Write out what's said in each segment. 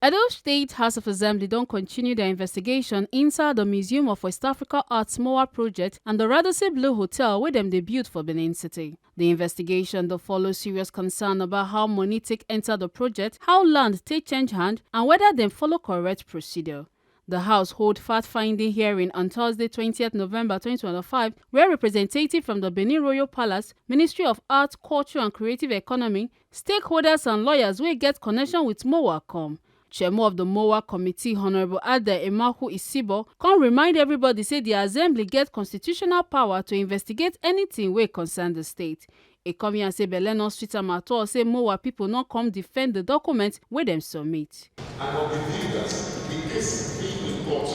Edo State House of Assembly don continue their investigation inside the Museum of West Africa Arts MOWAA project and the Radisson Hotel wey dem dey build for Benin City. The investigation dey follow serious concern about how money take enter the project, how land take change hand, and whether dem follow correct procedure. The House hold fact-finding hearing on Thursday, 20th November 2025, where representatives from the Benin Royal Palace, Ministry of Arts, Culture and Creative Economy, stakeholders and lawyers wey get connection with MOWAA come. Chairman of the MOWAA committee, Honorable Ade Emaku Isibo, come remind everybody say the assembly get constitutional power to investigate anything wey concern the state. E come here say belle no sweet am at all say MOWAA people no come defend the document wey dem submit. And of the builders, the case being in court,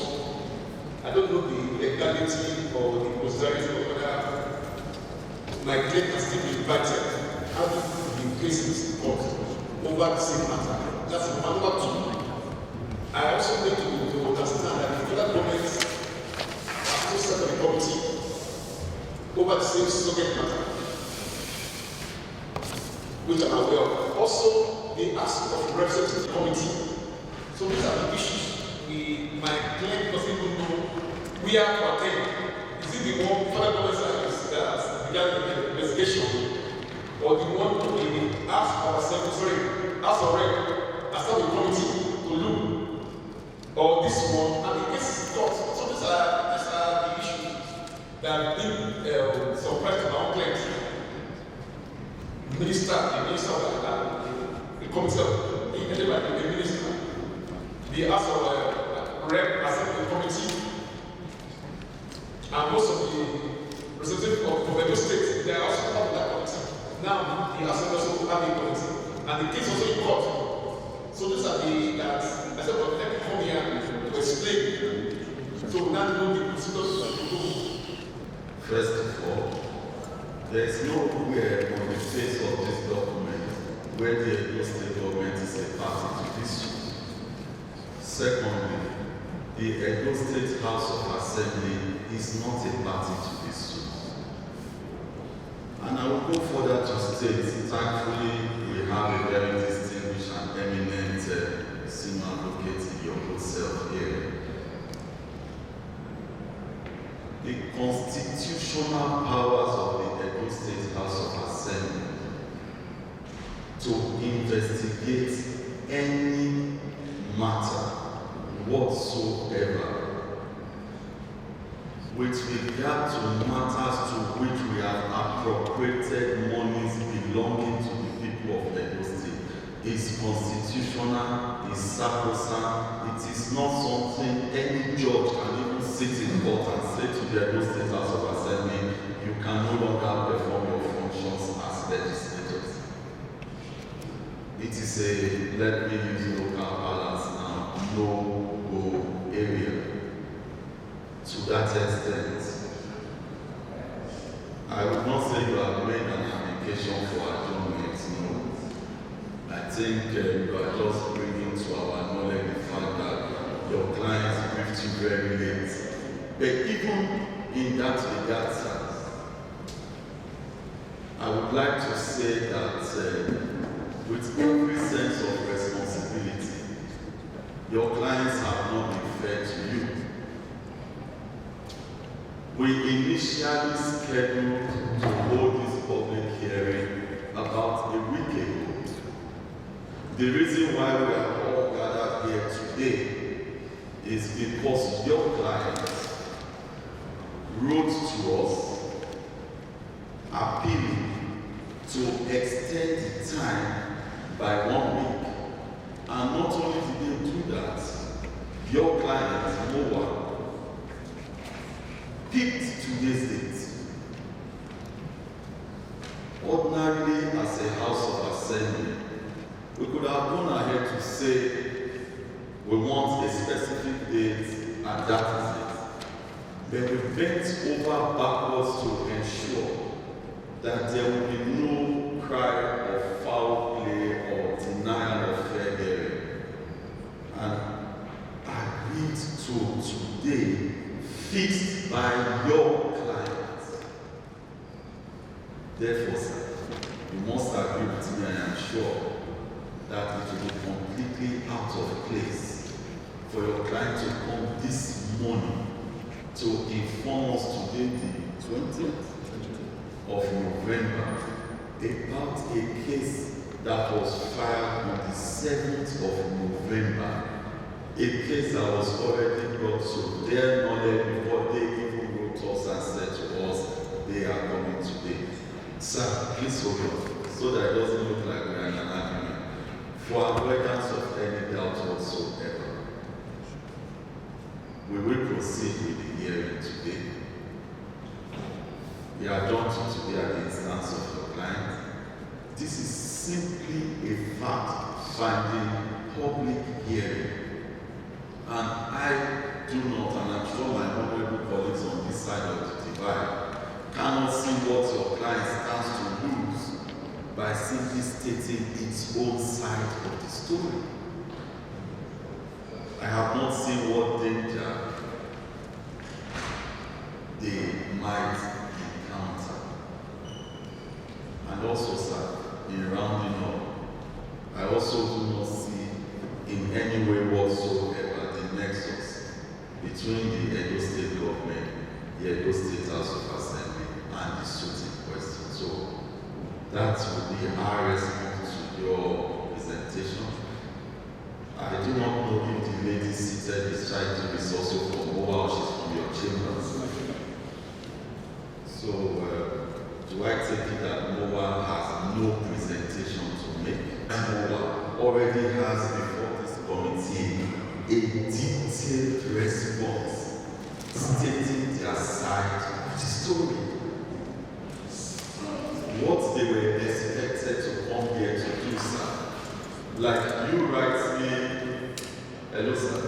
I don't know the legality or the causality of whether my claim can still be invited. How do the cases in court over the same matter? That's number two. I also need to understand that the federal government has to set up a committee over the same subject matter, which I'm aware of. Also, they asked of a representative committee. So these are the issues. My client doesn't even know where to attend. Is it the one federal government service that began the investigation, or the one we ask our secretary, ask our rep, as a committee to look, or this one, and the case is not. So these are the issues that have been surprised to our client. The minister of the committee, the minister, the ask our rep, assembly committee, and most of the representatives of Edo State, they are also part of that committee. Now, the assembly also have a committee, and the case also in court. So these are that I said, well, let me come here to explain. So now know the procedures to do. First of all, there is nowhere on the face of this document where the Edo State government is a party to this suit. Secondly, the Edo State House of Assembly is not a party to this suit. And I will go further to state, thankfully, we have a very distinguished and eminent senior advocate in your good self here. The constitutional powers of the Edo State House of Assembly to investigate any matter whatsoever with regard to matters to which we have appropriated monies belonging to the people of Edo State is constitutional, is sacrosanct. It is not something any judge can even sit in court and say to the Edo State House of Assembly, you can no longer perform your functions as legislators. It is a, let me use local balance now, no-go area. To that extent, I would not say you have made an application for adjournment, no. I think you are just bringing to our knowledge the fact that your clients briefed you very late. But even in that regard, sir, I would like to say that with every sense of responsibility, your clients have not been fair to you. We initially scheduled to hold this public hearing about a week ago. The reason why we are all gathered here today is because your clients wrote to us appealing to extend the time by 1 week. And not only did they do that, your client, MOWAA, picked today's date. Ordinarily, as a House of Assembly, we could have gone ahead to say we want a specific date and that is it. But we bent over backwards to ensure that there will be no cry of foul play or denial of fair hearing. And agreed to today, fixed by your client. Therefore, sir, you must agree with me, I am sure, that it will be completely out of place trying to come this morning to inform us today, the 20th of November, about a case that was filed on the 7th of November. A case that was already brought to their knowledge before they even wrote us and said to us they are coming today. Sir, please hold on, so that it doesn't look like we are in an argument. For avoidance of any doubt whatsoever, we will proceed with the hearing today. We are done today at the instance of the client. This is simply a fact-finding public hearing. And I do not, and I'm sure my honorable colleagues on this side of the divide, cannot see what your client stands to lose by simply stating its own side of the story. I have not seen what danger they might encounter. And also, sir, in rounding up, I also do not see in any way whatsoever the nexus between the Edo State government, the Edo State House of Assembly, and the suit in question. So that would be our response to your presentation. I do not know if the lady seated is trying to be also from MOWAA or she's from your chambers. So do I take it that MOWAA has no presentation to make? MOWAA already has before this committee a detailed response stating their side of the story. What they were expected to come here to do, sir, like you write me, hello sir,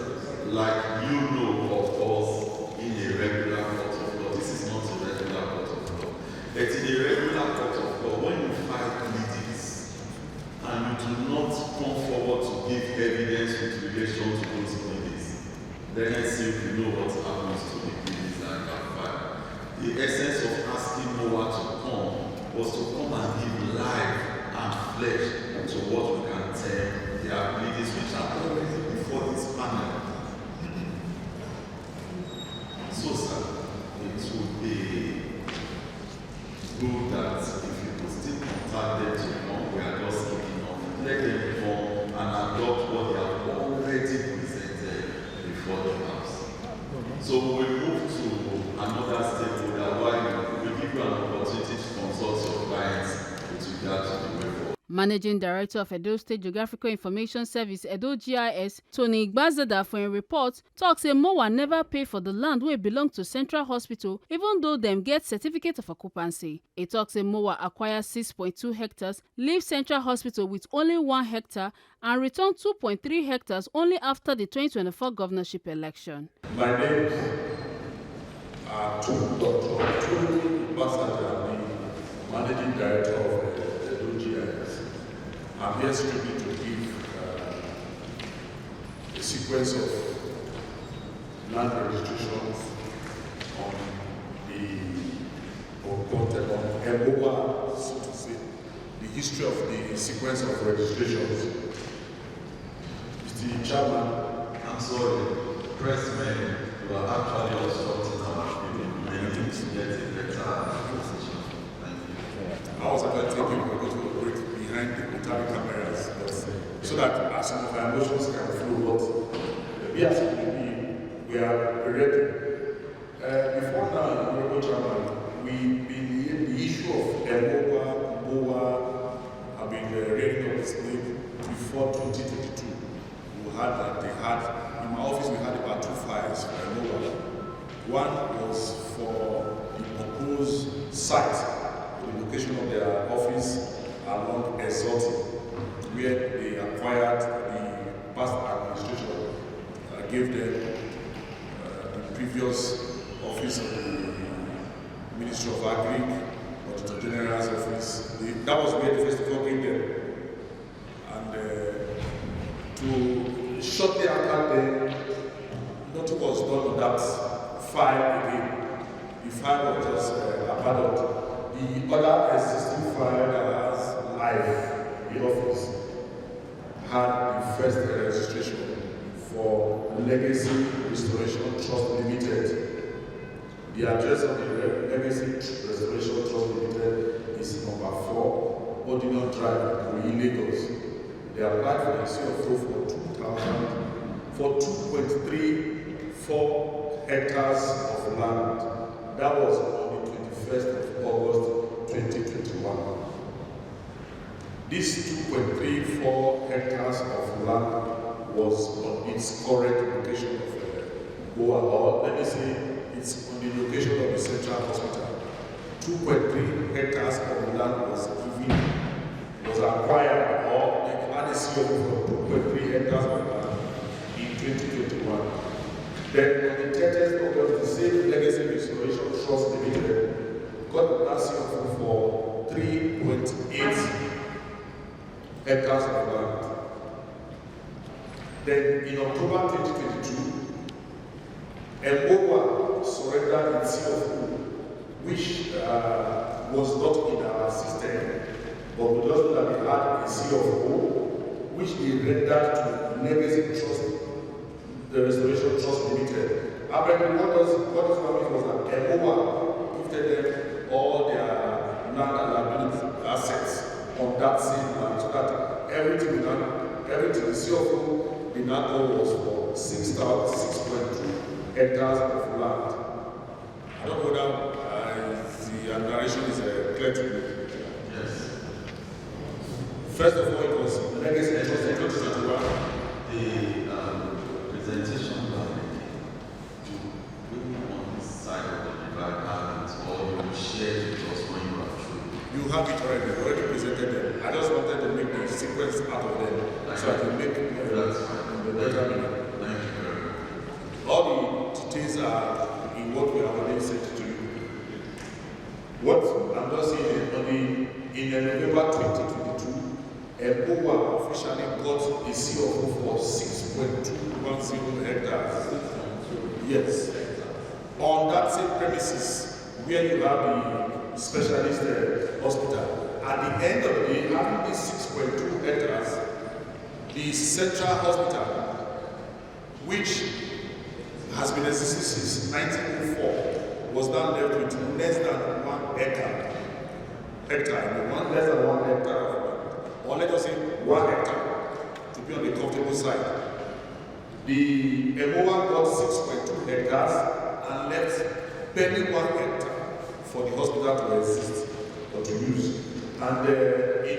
like you know, of course, in a regular court of law, this is not a regular court of law, but in a regular court of law, when you file pleadings and you do not come forward to give evidence with relation to those pleadings, then I simply know what happens to the pleadings that you have filed. The essence of asking MOWAA to come was to come and give life and flesh to what we can tell their pleadings which are already before this panel. So, sir, it would be good that if you could still contact them to come, we are just looking up, let them come and adopt what they have already presented before the House. So we move to another stakeholder while we give you an opportunity to consult your clients with regard to the way forward. Managing Director of Edo State Geographical Information Service, Edo GIS, Tony Igbazada, for a report, talks say MOWAA never pay for the land wey belong to Central Hospital, even though them get certificate of occupancy. It talks say MOWAA acquire 6.2 hectares, leave Central Hospital with only 1 hectare, and return 2.3 hectares only after the 2024 governorship election. My name is Dr. Igbazada, Managing Director of Edo GIS. I'm here strictly to give a sequence of land registrations on MOWAA, so to say, the history of the sequence of registrations. Mr. Chairman, I'm sorry, pressmen, you are actually obstructing our people. Many things to get a better position. Thank you. I was actually thinking we were going to operate behind the military cameras, but so that some of our emotions can flow. But we as we are ready. Before now, Honorable Chairman, the issue of MOWAA have been rearing up its name before 2022. We had that they had, in my office we had about 2 files for MOWAA. One was for the proposed site, the location of their office along Exotic, where they acquired the past administration, gave them the previous office of the Ministry of Agri, Auditor General's office. That was where the first of all came there. And to shortly after then, nothing was done on that file again. The file was just abandoned. The other existing file that has live in office had the first registration for Legacy Restoration Trust Limited. The address of the Legacy Restoration Trust Limited is number 4, Odinyon Drive, Ikoyi, Lagos. They applied for the CFO for 2.34 hectares of land. That was on the 21st of August 2021. This 2.34 hectares of land was on its current location of MOWAA, or let me say it's on the location of the Central Hospital. 2.3 hectares of land was acquired, or they had a CFO for 2.3 hectares of land in 2021. Then on the 30th of August, the same Legacy Restoration Trust Limited got that CFO for 3.8 hectares of land. Then in October 2022, MOWAA surrendered its CFO, which was not in our system, but we just know that they had a CFO, which they rendered to Legacy Trust, the Restoration Trust Limited. Apparently, what does happen was that MOWAA gifted them all their land and liability assets on that same land, so that everything the CFO in that was for 6.2 hectares of land. I don't know whether the narration is clear to you. Yes. First of all, it was Legacy Trust Limited. The presentation to bring on this side of the divide have it, or you will share it with us when you are through. You have it already presented them. I just wanted to make the sequence out of them so I can make it That's fine. in the better meaning. Thank you very much. All the details are in what we have already sent to you. What I'm just saying in November 2022, MOWAA officially got a CFO for 6.210 hectares. Yes. On that same premises where you have the specialist hospital. At the end of the day, having these 6.2 hectares, the Central Hospital, which has been existing since 1904, was now left with less than 1 hectare. Less than 1 hectare of land. Or let us say 1 hectare to be on the comfortable side. The MOWAA got 6.2 hectares and left barely 1 hectare for the hospital to exist or to use. And in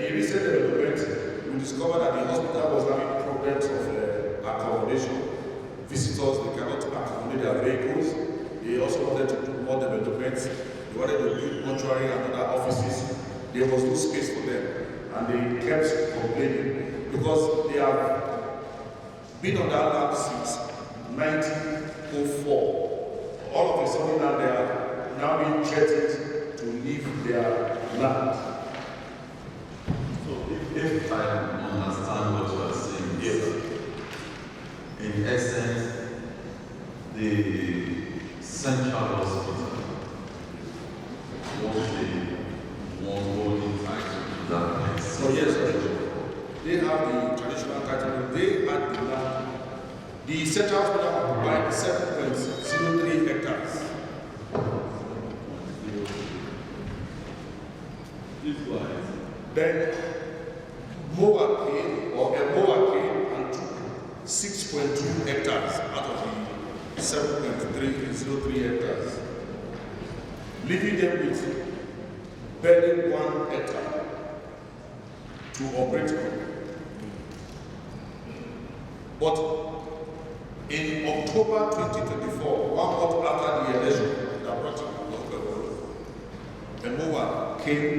the recent development, we discovered that the hospital was having problems of accommodation. Visitors, they cannot accommodate their vehicles. They also wanted to do more developments. They wanted to build mortuary and other offices. There was no space for them. And they kept complaining because they have been on that land since 1904. All of a sudden now they are now being threatened to leave their land. So if I understand what you are saying, Yes. in essence, the Central Hospital was the one holding title to that place. So yes, they have the traditional title. They had the land. The Central Hospital occupied 7.03 hectares. Then MOWAA came and took 6.2 hectares out of the 7.303 hectares, leaving them with barely 1 hectare to operate on. But in October 2024, 1 month after the election that brought in MOWAA came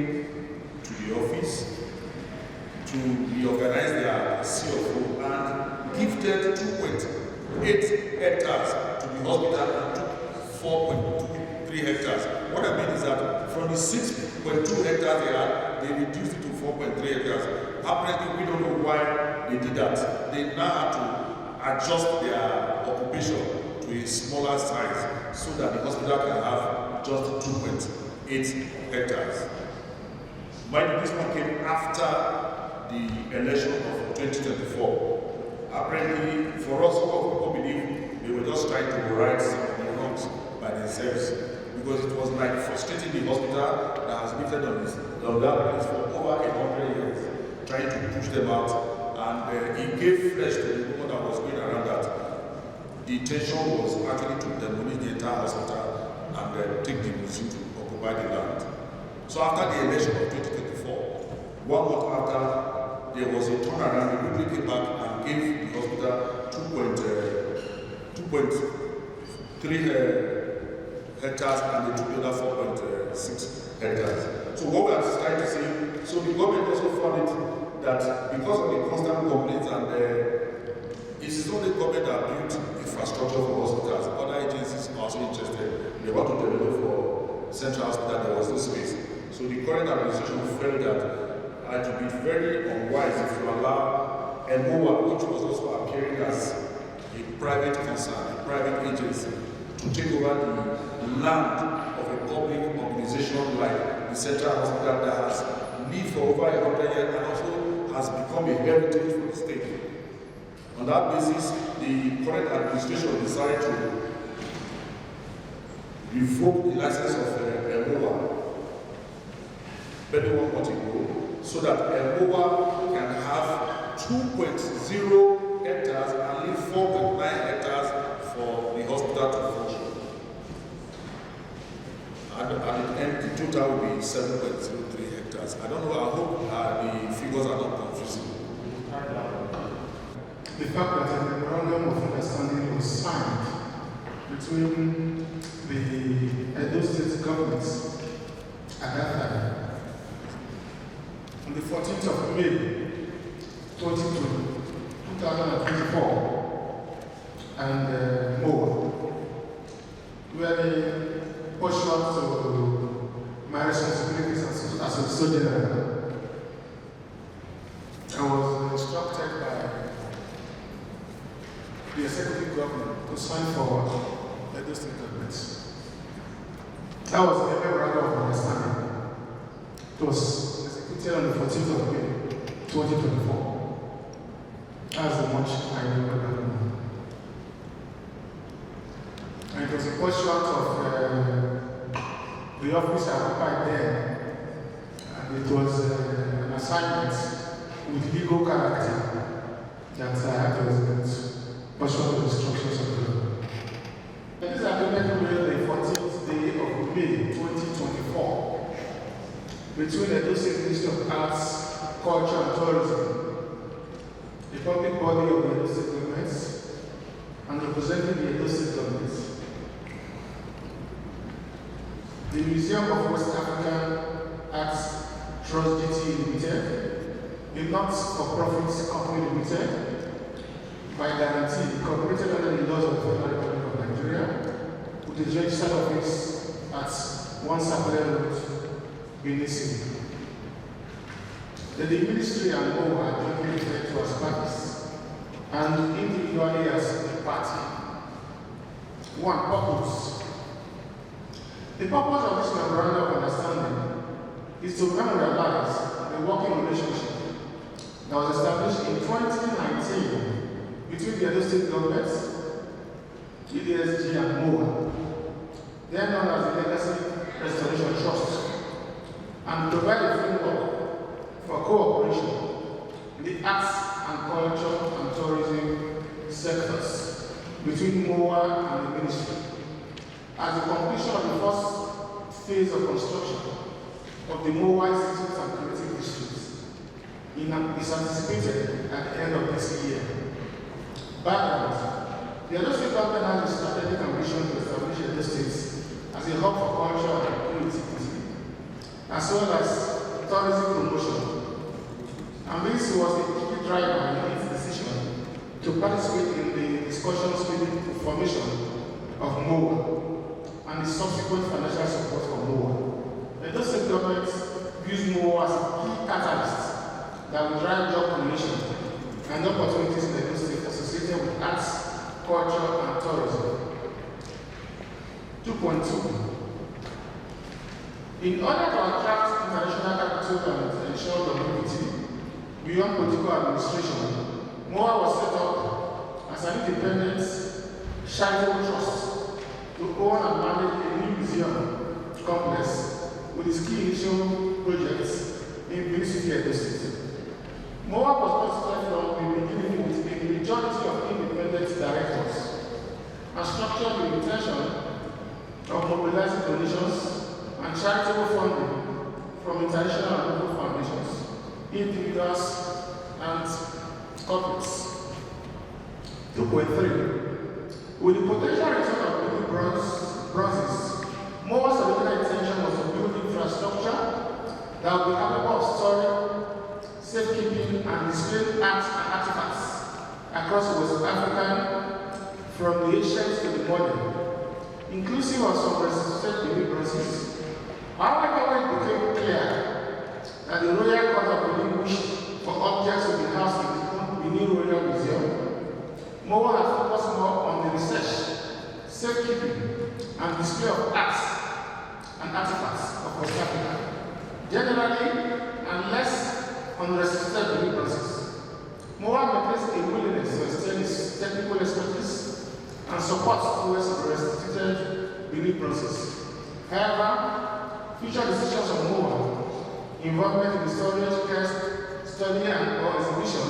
to the office to reorganize their CFO and gifted 2.8 hectares to the hospital and took 4.23 hectares. What I mean is that from the 6.2 hectares they had, they reduced it to 4.3 hectares. Apparently, we don't know why they did that. They now have to adjust their occupation to a smaller size so that the hospital can have just 2.8 hectares. Mind you, this one came after the election of 2024. Apparently, for us, some of people believe they were just trying to right some of the wrongs by themselves. Because it was like frustrating the hospital that has lifted on that place for over 100 years, trying to push them out. And it gave flesh to the woman that was going around that the intention was actually to demolish the entire hospital and take the museum to occupy the land. So after the election of 2024, 1 month after, there was a turnaround. They quickly came back and gave the hospital 2.3 hectares, and they took the other 4.6 hectares. So what we are trying to say, so the government also found it that because of the constant complaints and it is not the government that built infrastructure for hospitals, other agencies are also interested. They want to develop for central hospital, there was no space. So the current administration felt that it would be very unwise if you allow MOWAA, which was also appearing as a private concern, a private agency, to take over the land of a public organization like the Central Hospital that has lived for over 100 years and also has become a heritage for the state. On that basis, the current administration decided to revoke the license of MOWAA, better 1 month ago, so that MOWAA can have 2.0 hectares and leave 4.9 hectares for the hospital to function. At the end, the total will be 7.03 hectares. I don't know, I hope the figures are not confusing. The fact that a memorandum of understanding was signed between the Edo State government at that time, on the 14th of May 2024, and MOWAA, where the pursuant to my responsibilities as a soldier, I was instructed by the executive government to sign for Edo State government. That was a memorandum of understanding. It was executed on the 14th of May 2024. That's how much I remember. And it was a pursuant of the office I occupied there. And it was an assignment with legal character that I had to execute pursuant to the instructions of the government. And this agreement made the 14th day of May 2024 between the Edo State Ministry of Arts, Culture and Tourism, the public body of the Edo State government, and representing the Edo State government, the Museum of West African Arts Trust GT Limited, a not-for-profit company limited, by guarantee incorporated under the laws of the Federal Republic of Nigeria, with the registered office at 1 Sapele Road, Benin City. The ministry and MOWAA are jointly referred to as parties, and individually as a party. One, purpose. The purpose of this memorandum of understanding is to memorialize the working relationship that was established in 2019 between the Edo State government, EDHA and MOWAA, then known as the Legacy Restoration Trust, and provide a framework for cooperation in the arts and culture and tourism sectors between MOWAA and the ministry. As the completion of the first phase of construction of the MOWAA Institute and Creative District is anticipated at the end of this year. Background: the Edo State government has a strategic ambition to establish Edo State as a hub for culture and creativity, as well as tourism promotion. And this was a key driver in its decision to participate in the discussions leading to formation of MOWAA and the subsequent financial support for MOWAA. The Edo State government views MOWAA as a key catalyst that will drive job creation and opportunities in the Edo State associated with arts, culture, and tourism. 2.2. In order to attract international capital and ensure longevity beyond political administration, MOWAA was set up as an independent charitable trust to own and manage a new museum complex with its key initial projects in Benin City, Edo State. MOWAA was constituted from the beginning with a majority of independent directors and structured with the intention of mobilizing donations and charitable funding from international and local foundations, individuals, and corporates. 2.3. With the potential return of many bronzes, MOWAA's original intention was to build infrastructure that will be capable of storing, safekeeping, and displaying arts and artifacts across West Africa from the ancient to the modern, inclusive of some restituted Benin bronzes. However, when it became clear that the Royal Court of Benin wished for objects to be housed in the new Royal Museum, MOWAA had focused more on the research, safekeeping, and display of arts and artifacts of West Africa, generally, and less on restricted Benin bronzes. MOWAA maintains a willingness to extend its technical expertise and support towards restricted Benin bronzes. However, future decisions of MOWAA, involvement in the storage, test, study, and or exhibition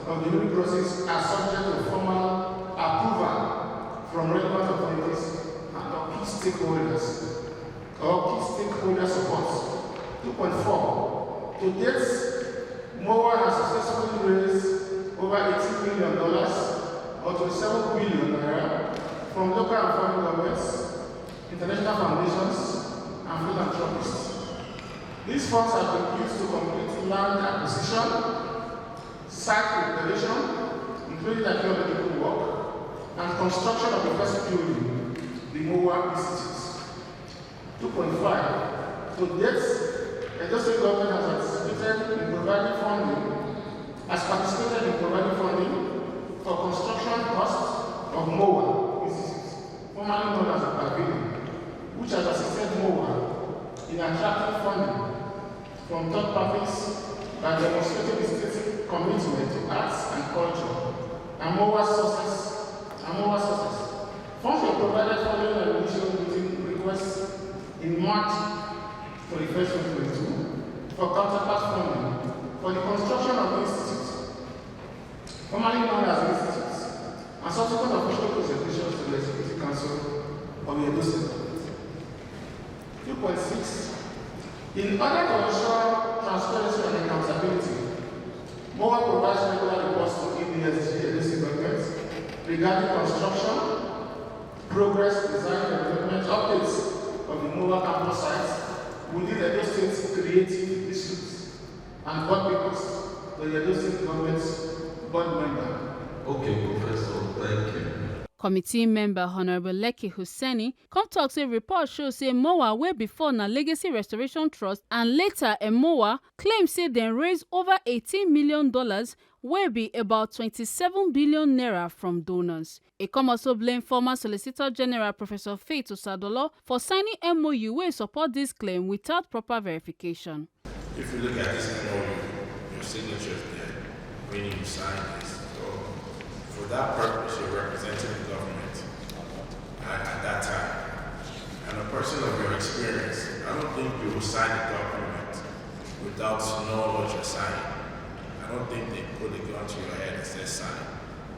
of the Benin bronzes are subject to formal approval from relevant authorities and of key stakeholders support. 2.4. To date, MOWAA has successfully raised over $18 million or 27 billion naira from local and foreign governments, international foundations, and philanthropists. These funds have been used to complete land acquisition, site preparation, including archaeological work, and construction of the first building, the MOWAA Institute. 2.5. To date, the Edo State government has participated in providing funding for construction costs of MOWAA Institute, formerly known as the Pavilion, which has assisted MOWAA in attracting funding from third parties by demonstrating its stated commitment to arts and culture and MOWAA's success. Funds were provided following an initial meeting request in March 21, 2022 for counterpart funding for the construction of the institute, formerly known as the Institute, and subsequent official presentations to the Executive Council of the Edo State. 2.6. In order to ensure transparency and accountability, MOWAA provides regular reports to EDHA Ad-hoc regarding construction, progress, design, and development updates of the MOWAA campus sites within Edo State's creative districts and board papers to the Edo State government's board member. Okay, Professor, thank you. Committee member Honorable Lekki Hussaini come talk say report show say MOWAA wey before na Legacy Restoration Trust and later MOWAA claim say dem raise over $18 million wey be about 27 billion naira from donors. E come also blame former Solicitor General Professor Faith Osadolo for signing MOU wey support this claim without proper verification. If you look at this MOU, your signature is there when you sign this. For that purpose, you're representing the government at that time. And a person of your experience, I don't think you will sign a document without knowing what you're signing. I don't think they put a gun to your head and say sign.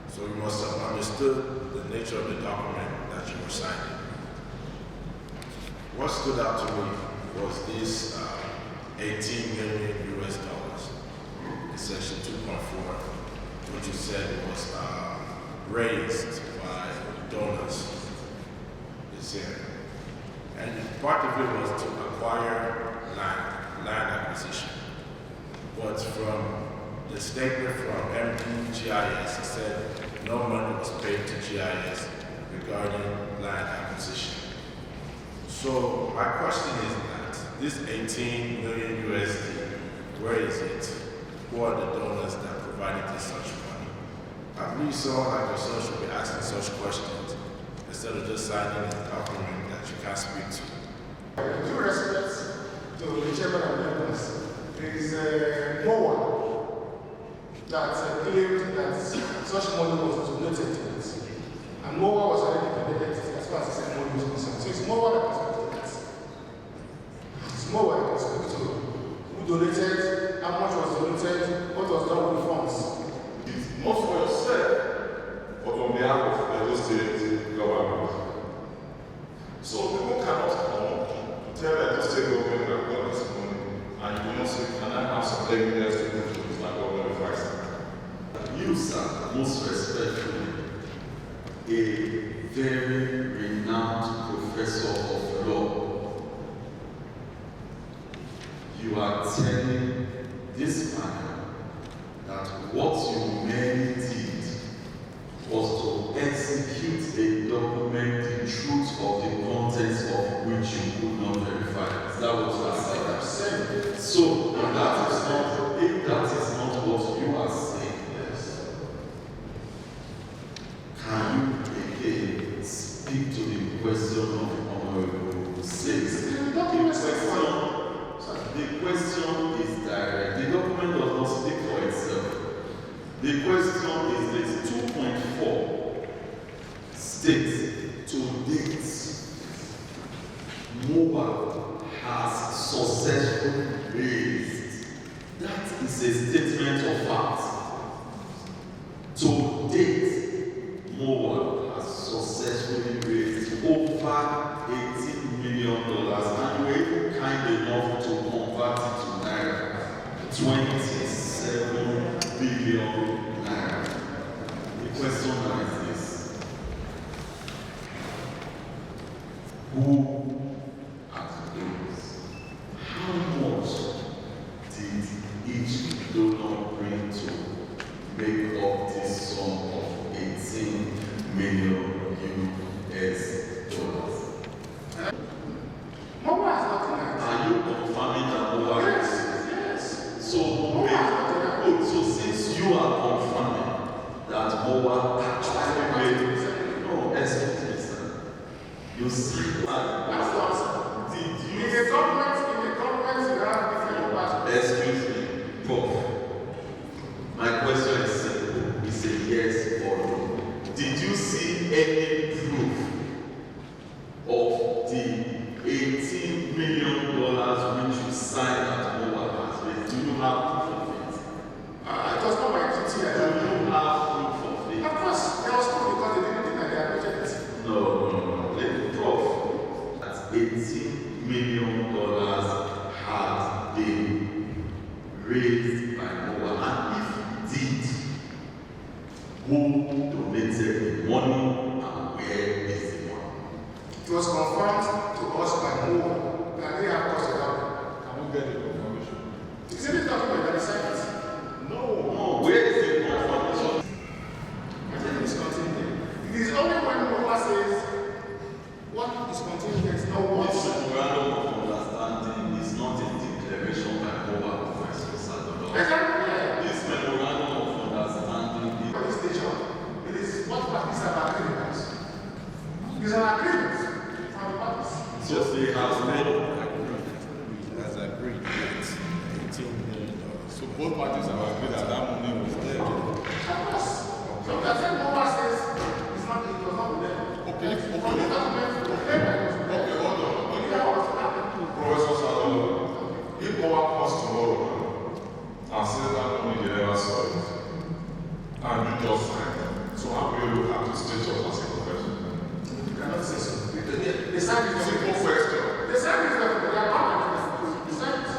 So you must have understood the nature of the document that you were signing. What stood out to me was this 18 million US dollars in section 2.4, which you said was raised by donors this year. And part of it was to acquire land acquisition. But from the statement from MDGIS, it said no money was paid to GIS regarding land acquisition. So my question is that this 18 million USD, where is it? Who are the donors that provided this such money? I believe someone like yourself should be asking such questions instead of just signing a document that you can't speak to. With due respect to the chairman of the members, there is a MOWAA that claimed that such money was donated to it. And MOWAA was already behalf of Edo State government. So people cannot come to tell Edo State government that got this money, and you will not say, can I have some evidence to prove to this my government advice? You, sir, most respectfully, a very renowned professor of law, you are telling this man that what you merely did was to execute a document, the truth of the contents of which you could not verify. Is that what you are saying? So, if that is not what you are saying, yes, can you again speak to the question of Honorable Six? The question is direct. The document does not speak for itself. The question is this: 2.4 states to date, MOWAA has successfully raised. That is a statement of fact. To date, MOWAA has successfully raised over $18 million, and you were even kind enough to convert it to naira, 27 billion naira. The question now is this: who are the donors? How much did each donor bring to make up this sum of 18 million US dollars? MOWAA is not tonight. Are you confirming that MOWAA Yes, is? yes. So, so since you are confirming that MOWAA actually made, no, excuse me, sir. You see, That's the answer. did In you? the government, you have different parties. Excuse me, Prof. My question is simple. It's a yes or no. Did you see any proof of the $18 million which you signed that MOWAA has raised? Do you have proof of it? It was not my duty. Do you have proof of it? Of course, there was proof because they didn't deny their project. No. Prof, that $18 million has been raised by MOWAA, and if it did, who donated the money and where is the money? It was confirmed to us by MOWAA that they have cost it out. Can we get the confirmation? Is it document that is signed? No, where is the confirmation? I think it's contained. It is only when MOWAA says what is contained there is no what. This memorandum of understanding is not a declaration by MOWAA, Professor Sadolo. Exactly. This memorandum of understanding is For this station, it is what parties have agreements. It is an agreement from the parties. so they have made As agreed, it's $18 million. So both parties have agreed that that money was there. Of course. So that's when MOWAA says it's not, it was not with them. Okay, From the okay. document, the paper was with them. Okay, hold on. But here was happening. Professor Sadolo, if MOWAA comes tomorrow and says that money they never saw it, and you just signed it, so how will you look at the status as a professor? You cannot say so. The sign is Simple question. The sign is not, they are not. The sign is.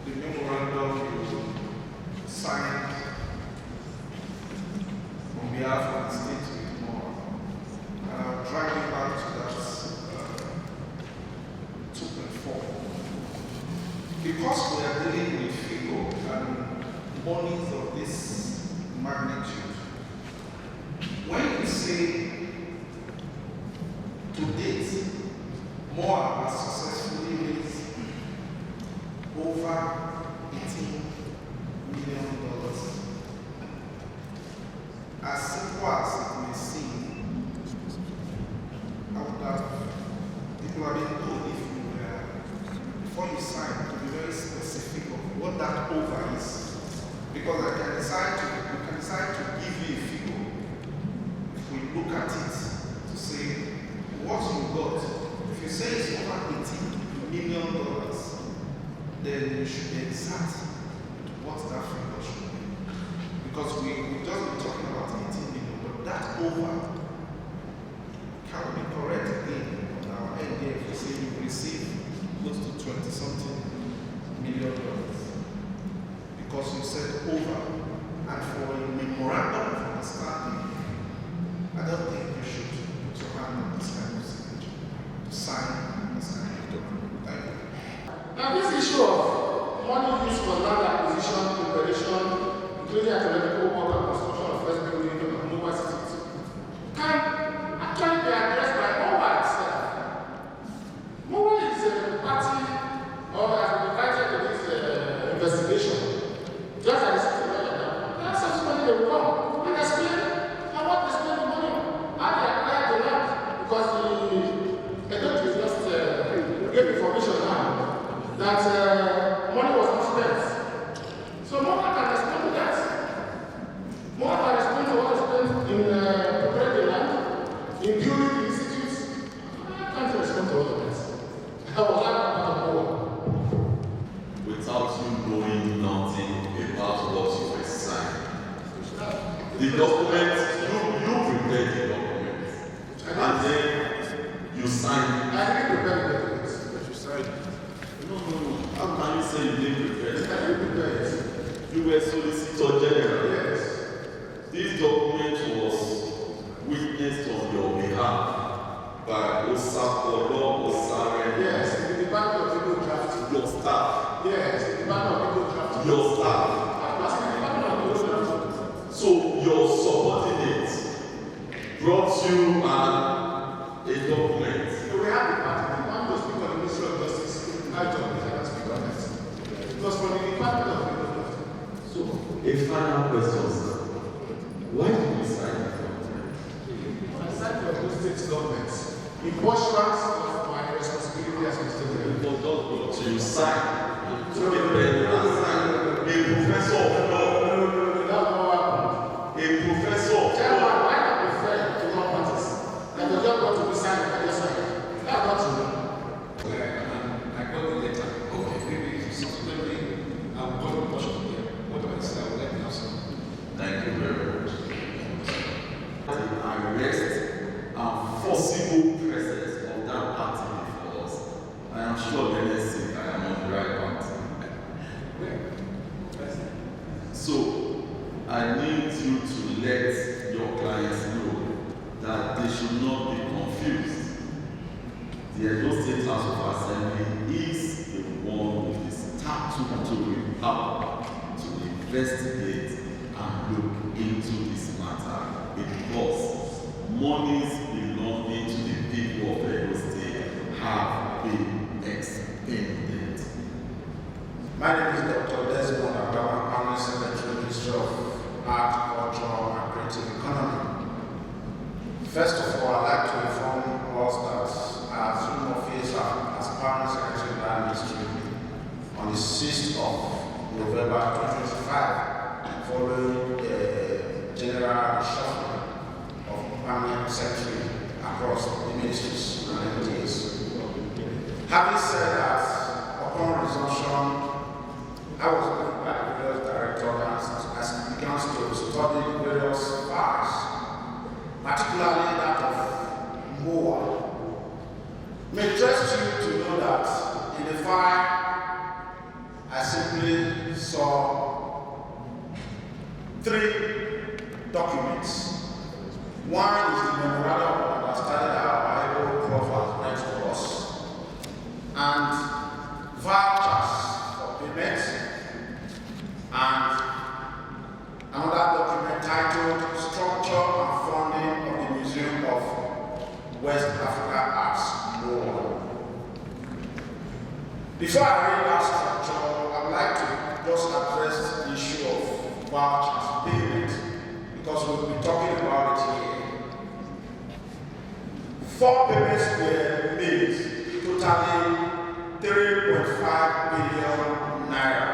The memorandum you signed on behalf of the state with MOWAA. And I'll drag you back to that 2.4. Because we are dealing with figure and monies of this magnitude, when you say to date, MOWAA has successfully raised over $18 million. As simple as it may seem, I would have people have been told if you were, before you sign, to be very specific of what that over is. Because we can decide to give you a figure. If we look at it to say what you got, if you say it's over $18 million, then you should be exact what that figure should be. Because we've just been talking about $18 million. over. Can we correct again on our end here if we say we received close to 20-something million dollars? Because you said over. And for a memorandum of understanding, I don't think you should put your hand on this kind of signature to sign this kind of document. Thank you. Now, this issue of money used for land acquisition, preparation, including archaeological work and construction of first building of MOWAA cities, can actually be addressed by MOWAA itself. MOWAA is a party or has been invited to this investigation. Just as the city lawyer now, there are some money they will come and explain what they spend the money on, how they acquire the land, because the authorities just gave information now that money was not spent. So MOWAA can respond to that. MOWAA can respond to what is spent in preparing the land, in building the institutes. I can't respond to all of this. I was like part of MOWAA. Without you knowing nothing about what you were signing. The document, you prepared the document, and then you signed it. I didn't prepare the documents. But you signed it. No. How can you say you didn't prepare it? I didn't prepare it. You were Solicitor General. Yes. This document was witnessed on your behalf by Osakolo Osare. Yes, the Department of Legal Drafting. Your staff. Yes, the Department of Legal Drafting. Your staff. That's the Department of Legal Drafting. So your subordinates brought you a document. So we have the department. One to speak on the Ministry of Justice. I don't think I can speak on that. It was from the Department of Legal Drafting. So a final question, sir. Why did you sign the document? I signed for the state governments in pursuance of my responsibility as a state government. So you signed. To the pen and sign. A professor of law. That's what happened. A professor of Chairman, law. why not be fair to all parties? That does not want to be signed by your side. That's not true. I got the letter. Okay, maybe subsequently I will call the portion of them. What do I say? I will let you know something. Thank you very much. The arrest and forcible presence of that party before us. I am sure the next thing I am on the right path. So I need you to let your clients know that they should not be confused. The Edo State House of Assembly is the one with the statutory power to investigate and look into this matter because monies belonging to the people of Edo State have been expended. My name is Dr. Desmond Abraham, Permanent Secretary, Ministry of Art, Culture, and Creative Economy. First of all, I'd like to inform us that I assumed office as Permanent Secretary of the Ministry on the 6th of November 2025, following the general reshuffle of Permanent Secretary across the ministries and MDAs. Having said that, upon resumption, I was looking at the various directors as it began to study various files, particularly that of MOWAA. May trust you to know that in the file, I simply saw 3 documents. One is the memorandum of understanding that our Bible Prof has read to us, and vouchers for payment, and another document titled Structure and Funding of the Museum of West Africa Arts, MOWAA. Before I read that structure, I would like to just address the issue of vouchers payment, because we'll be talking about it here. 4 payments were made, totaling 3.5 billion naira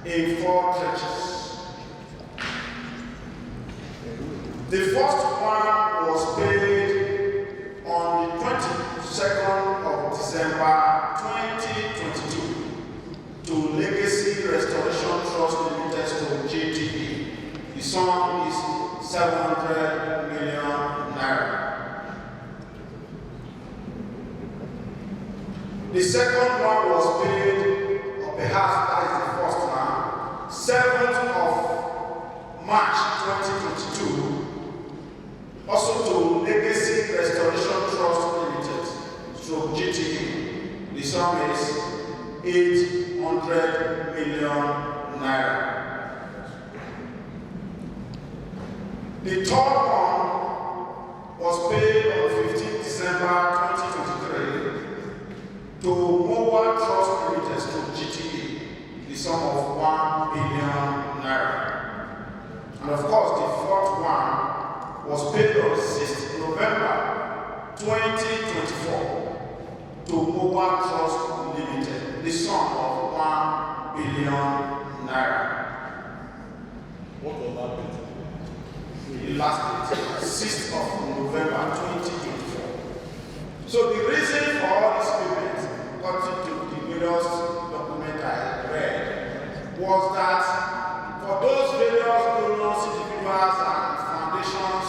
in 4 churches. The first one was paid on the 22nd of December 2022 to Legacy Restoration Trust Limited to JTP. The sum is 700 million naira. The second one was paid, or perhaps that is the first one, 7th of March 2022, also to Legacy Restoration Trust Limited, stroke GTE. The sum is 800 million naira. The third one was paid on 15 December 2023 to MOWAA Trust Limited, stroke GTE, the sum of 1 billion naira. And of course, the fourth one was paid on 6th November 2024 to MOWAA Trust Limited, the sum of 1 billion naira. What was that bit? The last date, 6th of November 2024. So the reason for all this payment, according to the various documents I read, was that for those various donors, individuals, and foundations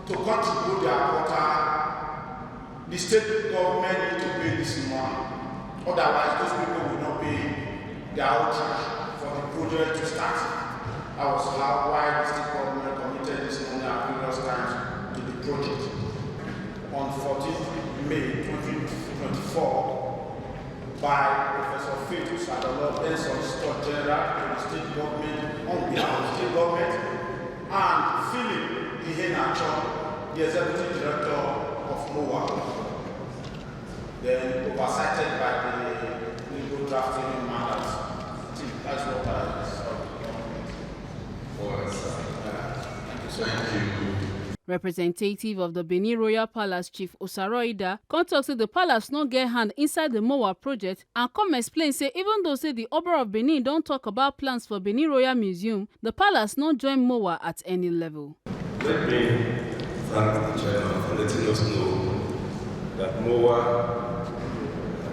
to contribute their quota, the state government need to pay this money. Otherwise, those people will not pay their outreach for the project to start. That was why the state government committed this money at various times to the project. On 14th May 2024, by Professor Faith Sadolo, then Solicitor General to the state government on behalf of the state government, and Philip Iheanacho, the Executive Director of MOWAA, then oversighted by the legal drafting matters. That's what I saw. Thank you. Representative of the Benin Royal Palace, Chief Osaroida, come talk say the palace no get hand inside the MOWAA project and come explain say even though say the Oba of Benin don't talk about plans for Benin Royal Museum, the palace no join MOWAA at any level. Let me thank the chairman for letting us know that MOWAA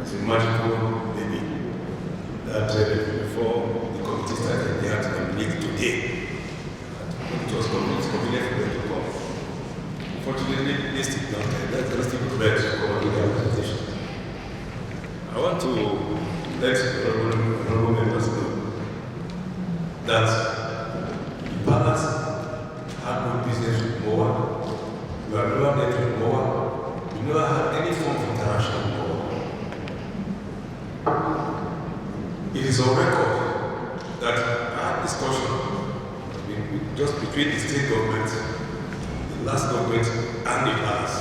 is a magical baby that before the committee started, they had to meet today. It was convenient for them to come. Unfortunately, they still don't have that. They still prepared to come and do their presentation. I want to let the honorable members know that the palace had no business with MOWAA. We have never met with MOWAA. We never had any form of interaction with MOWAA. It is on record that our discussion just between the state government, the last government, and the palace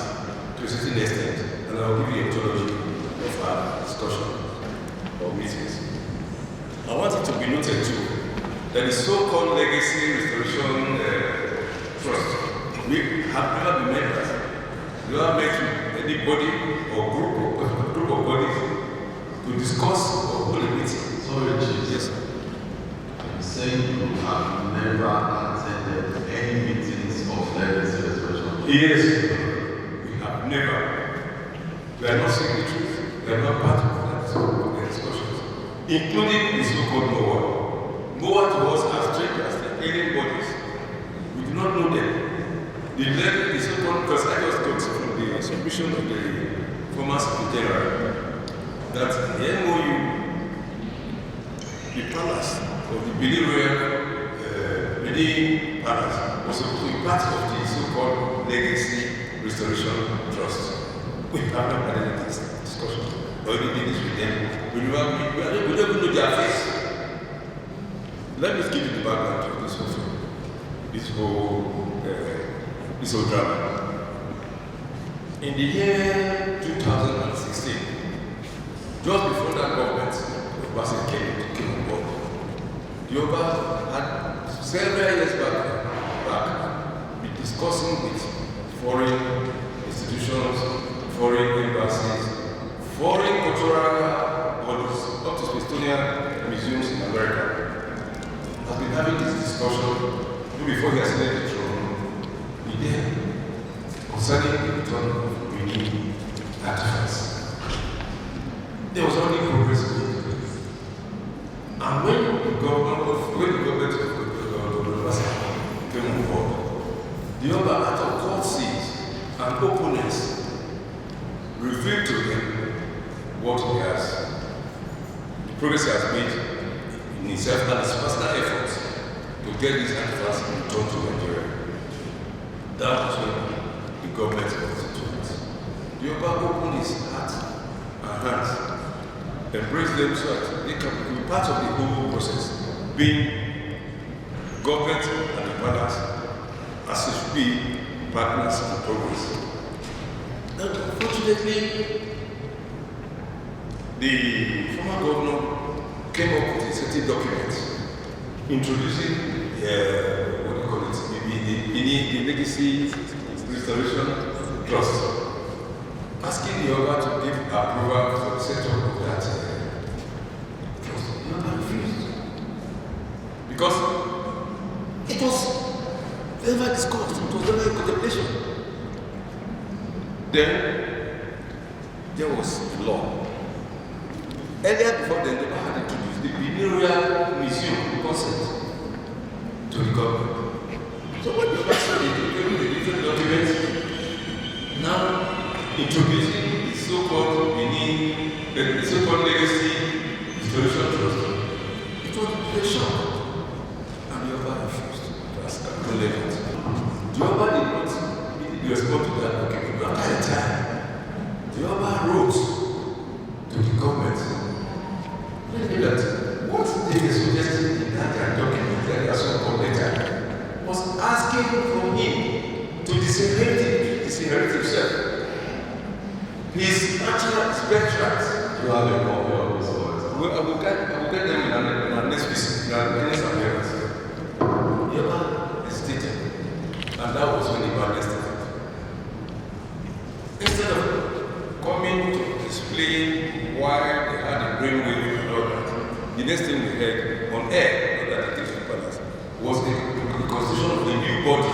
to a certain extent, and I will give you a methodology of our discussion or meetings. I want it to be noted too that the so-called Legacy Restoration Trust, we have never been members. We have met with anybody or group of bodies to discuss or hold a meeting. Sorry, Chief. Yes, sir. I'm saying you have never attended any meetings of Legacy Restoration. Yes, we have never. We are not signatories. We are not part of the discussions, including the so-called MOWAA. MOWAA to us are strangers, they're alien bodies. We do not know them. The so-called, because I just got from the submission of the former Secretary General that the MOU, the palace of the Benin Royal Benin Palace was supposed to be part of the so-called Legacy Restoration Trust. We have not had any discussion or any this with them. We don't even know their face. Let me give you the background of this whole drama. In the year 2016, just before that government of Bassett came on board, the Oba had several years back been discussing with foreign institutions, foreign embassies, foreign cultural bodies, up to Smithsonian museums in America, has been having this discussion before he ascended the throne with them concerning the return of Benin artifacts. There was only progress made. And when the government of Bassett came on board, The Oba, out of courtesies and openness, revealed to him what he has, the progress he has made in himself and his personal efforts to get these artifacts returned to Nigeria. That was when the government constituted. The Oba opened his heart and hands, embraced them so that they can be part of the whole process, being government and the palace as it should be partners in progress. And unfortunately, the former governor came up with a certain document introducing what do you call it, the Legacy Restoration Trust, asking the Oba to give approval for the setup of that trust. The Oba refused. Because it was never discussed, it was never in contemplation. Then there was a law. Earlier before then, they had introduced the Binaria Museum concept to the government. So what the Oba said, they gave the different documents, now introducing the so-called the so-called Legacy Restoration Trust. It was a shock. And the Oba refused to acknowledge it. The Oba did not respond to that document. But at the time, the Oba wrote to the government that what they were suggesting in that document, that was so-called letter, was asking from him to disinherit himself. His natural spectrums. You have a copy of this words. I will get them in our next visit, in our next appearance. The Oba hesitated, and that was when the man hesitated. Instead of coming to explain why they had a brainwave and all that, the next thing we heard on air, not at the Kitchen Palace, was the constitution of a new body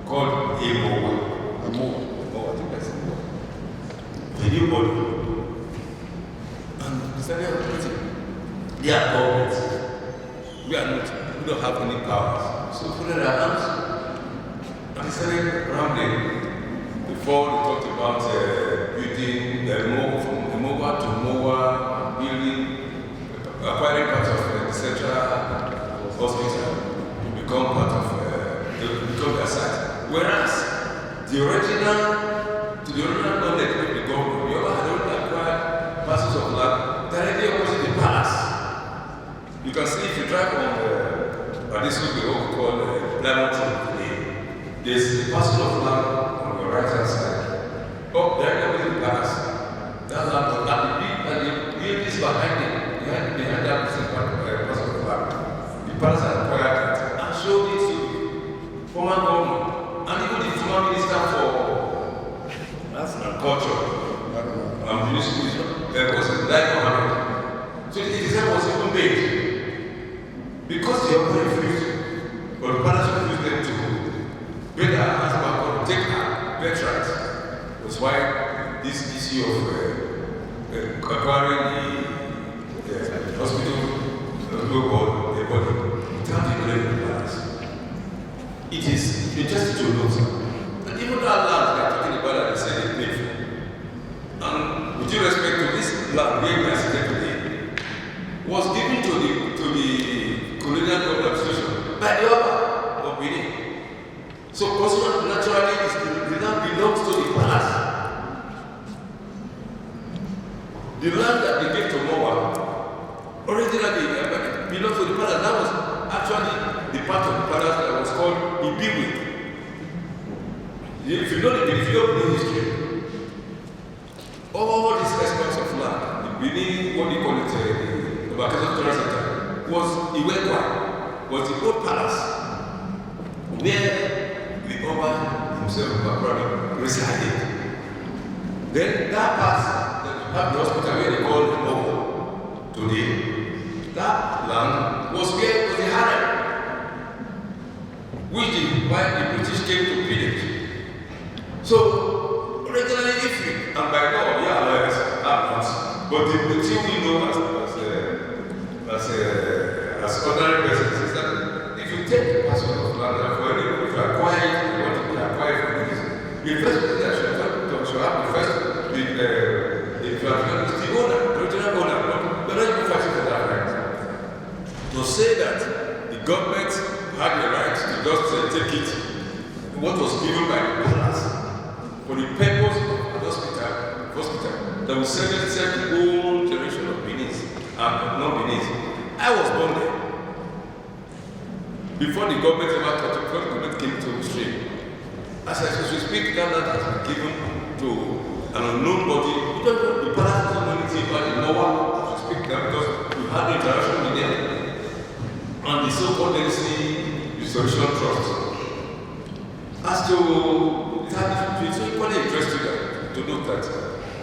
called MOWAA. A new body. And we started operating. They are government. We don't have any powers. So we put in our hands and we started rambling. Before we talked about building the MOWAA, from the MOWAA to MOWAA, building, acquiring part of the central hospital to become part of, to become their site. Whereas the original knowledge of the government, the Oba had already acquired parcels of land directly opposite the palace. You can see if you drive on Radisson Hotel Katakata today, there's a parcel of land on the right hand side. Up directly opposite the palace. That land was and the buildings behind it, behind that parcel of land. The palace had acquired it and showed it to the former governor and even the former minister for culture. There was a life Mohammed. So the exam was even made. Because the Oba refused, or the palace refused them to pay their hands back or take their birthright. That's why this issue of acquiring the hospital board, the body, without the knowledge of the palace. It is just to note. And even that land they are talking about that they say they paid for. And with due respect to this land where we are sitting today, was given to the colonial government administration by the Oba of Benin. So constitution naturally the land belongs to the palace. The land that they gave to MOWAA originally belongs to the palace. That was actually the part of the palace that was called Ibiwi. If you know the history, all this expanse of land, the Benin, what do you call it, the Vacation Tourist Center, was Iwekwa, was the old palace, where the Oba himself, resided. Then that part, that you have the hospital where they call the MOWAA today, that land was where it was the harem, which is why the British came to pillage. So, originally, if you, and by law, yeah, lawyers are not, but the thing we know as ordinary persons is that if you take a parcel of land, if you acquire it The first thing that should happen first with the owner, the original owner. We're not even fighting for that right. To say that the government had the right to just take it, what was given by the palace, for the purpose of an hospital that will serve the whole generation of Benis and non-Benis. I was born there. Before the government ever touched it, before the government came to the stream. As I speak, that land has been given to an unknown body. You don't know the palace is not anything about the MOWAA, as we speak now, because we had the interaction with them and the so-called Legacy Restoration Trust. As to it had it's equally interesting to note that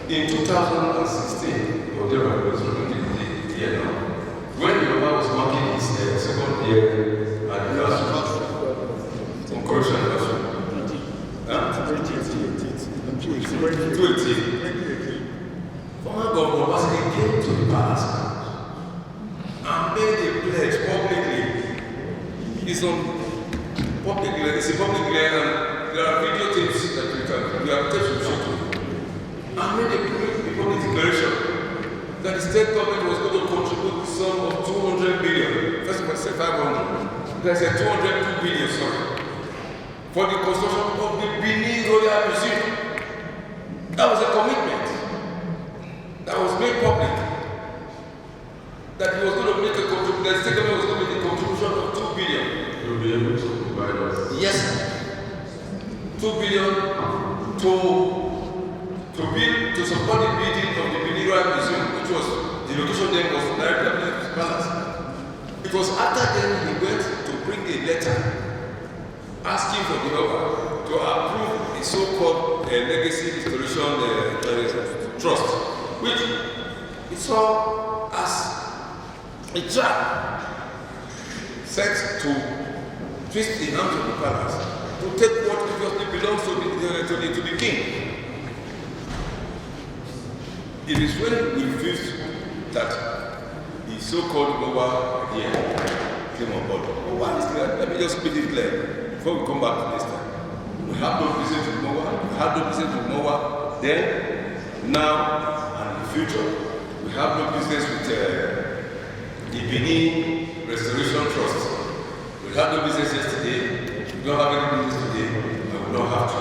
in 2016, or there was the year now, when Yoruba was marking his second year anniversary on corruption anniversary, 2018, former governor was came to the palace and made a pledge publicly. It's on publicly, it's a public land, and there are videotapes that we have tapes to show to. And made a public declaration that the state government was going to contribute the sum of 200 billion. First of all, said 500. Then I said 202 billion, sorry, for the construction of the Benin Royal Museum. That was a commitment that was made public. That he was going to make a contribution, the state government was going to make a contribution of 2 billion. You'll be able to provide us. Yes, 2 billion to support the building of the Benin Royal Museum, which was the location then was directly at the palace. It was after then he went to bring a letter asking for the government to approve the so-called Legacy Restoration Trust, which he saw as a trap set to twist the hands of the palace to take what obviously belongs to the king. It is when we refused that the so-called MOWAA here came on board. MOWAA is clear. Let me just speak it clear before we come back to this time. We have no business with MOWAA. We have no business with MOWAA then, now, and in the future. We have no business with the Benin Restoration Trust. We had no business yesterday. We don't have any business today, and we don't have to.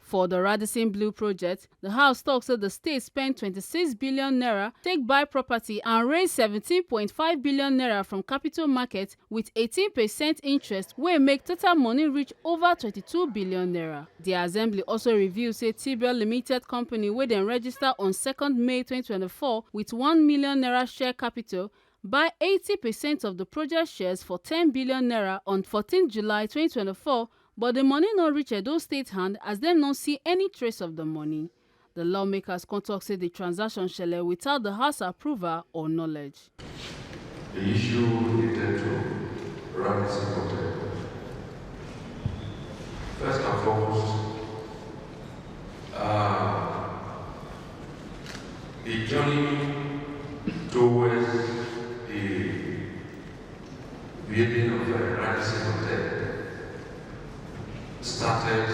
For the Radisson Blu project, the House talks that the state spent 26 billion naira, take buy property and raise 17.5 billion naira from capital market with 18% interest, wey make total money reach over 22 billion naira. The Assembly also reviewed say Tibel Limited Company wey dem register on 2nd May 2024 with 1 million naira share capital buy 80% of the project shares for 10 billion naira on 14 July 2024, but the money no reach Edo State hand as dem no see any trace of the money. The lawmakers tok say the transaction shele without the House approval or knowledge. The issue related to Radisson Hotel. First and foremost, the journey towards the building of the Radisson Hotel started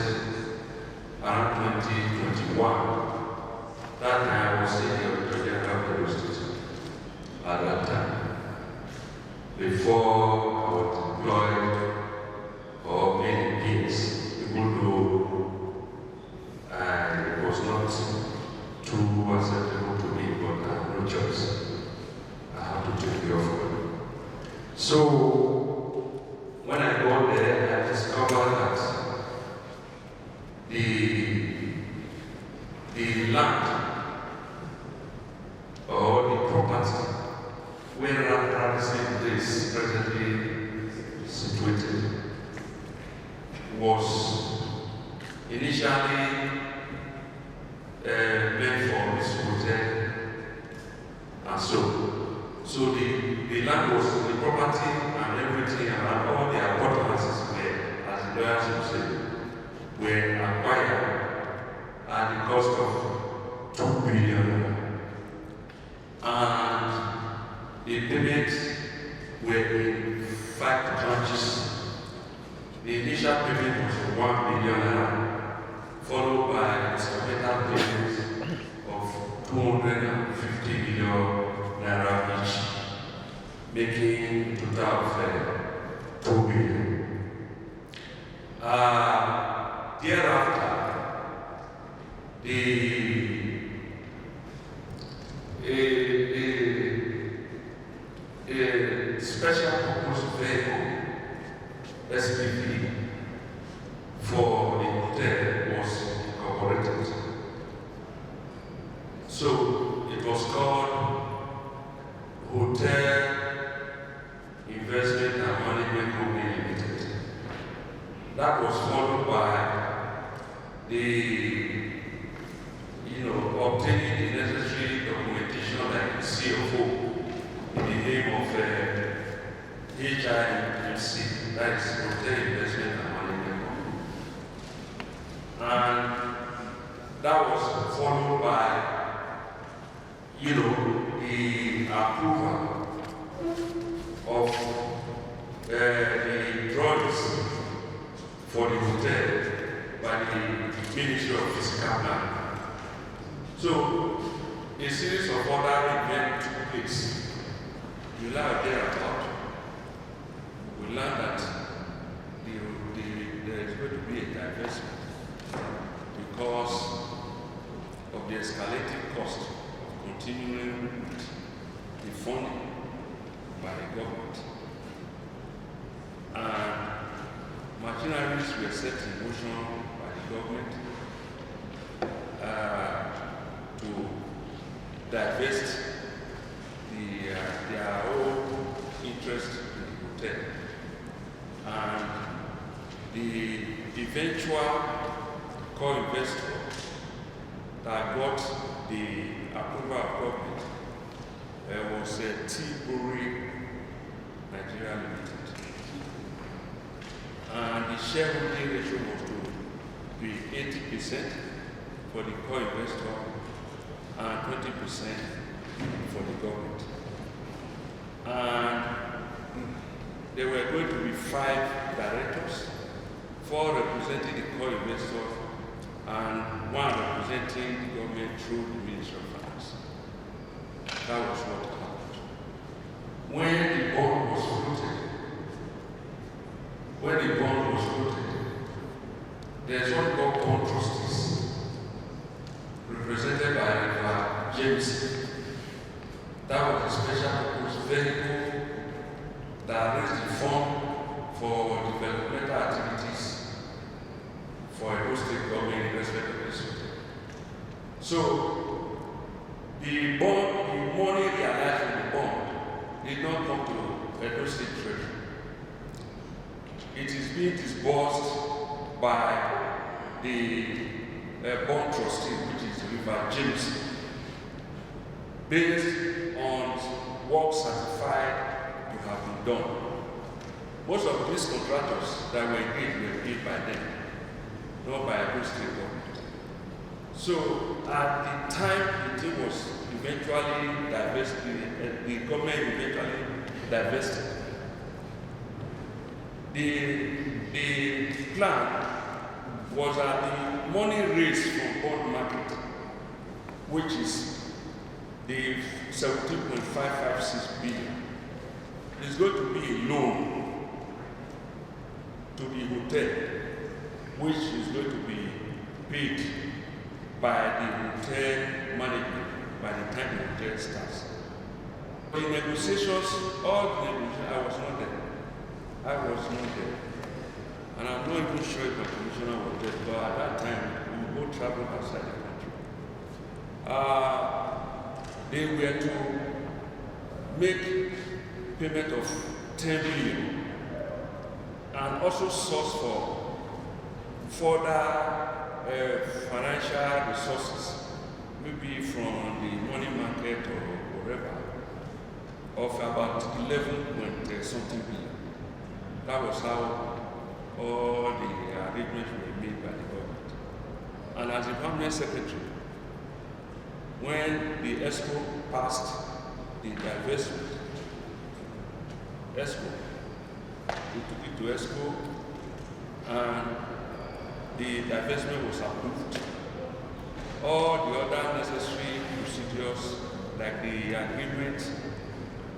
around 2021. That time I was sitting at the General State at that time. Before I was deployed or made in peace, even though it was not too acceptable to me, but I had no choice. I had to take the offer. So when I got there, I discovered that the land or the property where Radisson is presently situated was initially meant for this hotel, and so the land was the property and everything and all the appurtenances were, as the lawyers would say, were acquired at the cost of 2 billion. And the payments were in 5 tranches. The initial payment was 1 billion 250 million naira each, making total of 2 billion. Thereafter, a special purpose vehicle, SPV, for the hotel was incorporated. So it was called Hotel Investment and Management Company Limited. That was followed by the, obtaining the necessary documentation like the CFO in the name of HIMC, that is Hotel Investment and Management Company. And that was followed by, the approval of the drawings for the hotel by the Ministry of Physical Planning. So, a series of other events took place. July thereabout, we learned that there is going to be a divestment because of the escalating cost of continuing the funding by the government. And machineries were set in motion by the government to divest their own interest in the hotel. And the eventual co-investor that got the approval of government was T-Brewery Nigeria Limited. And the shareholding ratio was to be 80% for the co-investor and 20% for the government. And there were going to be 5 directors, 4 representing the co-investor and 1 representing the government through the Ministry of Finance. That was what happened. When the bond was floated, there's what we call bond trustees, represented by James. That was a special purpose vehicle that raised the fund for developmental activities for a state government in respect of this hotel. So, the money realized from the bond did not come to Edo State Treasury. It is being disbursed by the bond trustee, which is River James, based on work certified to have been done. Most of these contractors that were paid by them, not by Edo State government. So at the time the thing was eventually divested, the government eventually divested. The plan was that the money raised from bond market, which is the 17.556 billion, is going to be a loan to the hotel, which is going to be paid by the hotel management by the time the hotel starts. The negotiations, all the negotiations, I was not there. And I'm not even sure if my commissioner was there, but at that time, we both traveled outside the country. They were to make payment of 10 billion and also source for further financial resources, maybe from the money market or wherever, of about 11-point-something billion. That was how all the arrangements were made by the government. And as the permanent secretary, when the ESCO passed the divestment, we took it to ESCO, and the divestment was approved. all the other necessary procedures like the agreement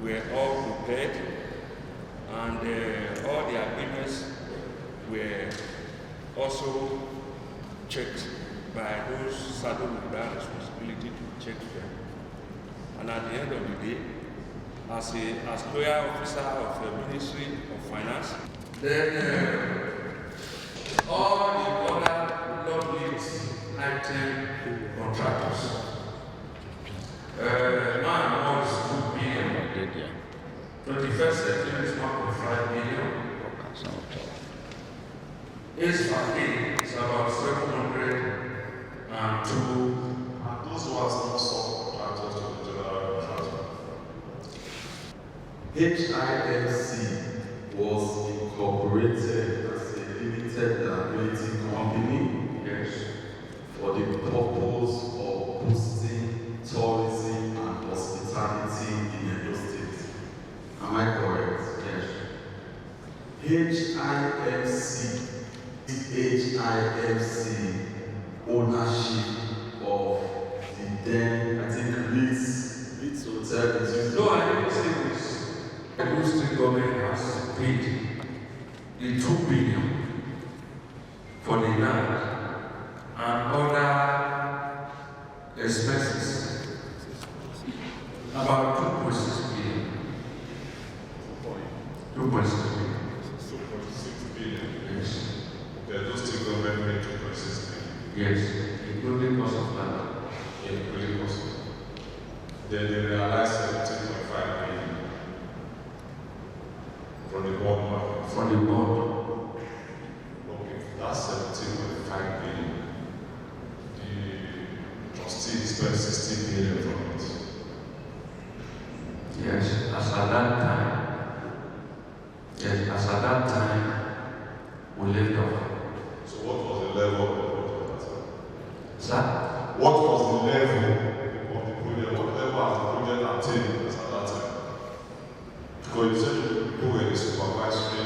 were all prepared, and all the agreements were also checked by those saddled with that responsibility to check them. And at the end of the day, as lawyer officer of the Ministry of Finance, then all the other non-lease item contractors. Mine was 2 billion. 21st century is 1.5 billion. EDHA is about 702. And those ones not subcontractors to the general contractor. HIFC was incorporated as a limited liability company, Yes. for the purpose of boosting tourism and hospitality in Edo State. Am I correct? Yes. HIFC ownership of the then, I think, Ritz Hotel is No, I didn't say this. The Edo State government has paid the 2 billion for the land and other expenses, about 2.6 billion. 2.6 billion. 2.6 billion. Yes. The those two government paid 2.6 billion. Yes. Including cost of land. Including cost. Then they realized 17.5 billion from the bond market. For the bond. Okay, that's 17.5 billion. The trustee spent 60 billion from it. Yes, as at that time. Yes, as at that time, we left off. So what was the level of the project at that time? Sir? What was the level of the project? What level has the project attained at that time? Because you said you were the supervisory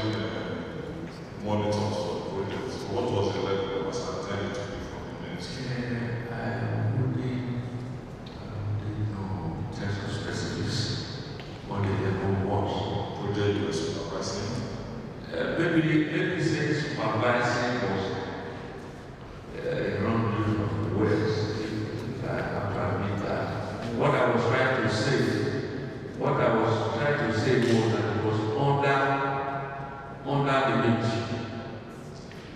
monitors for the project. So what was the level that was attended to be from the ministry? I wouldn't know in terms of specifics what the level was. Project you were supervising? Maybe say supervising was a wrong use of the words. What I was trying to say was that it was under the ministry,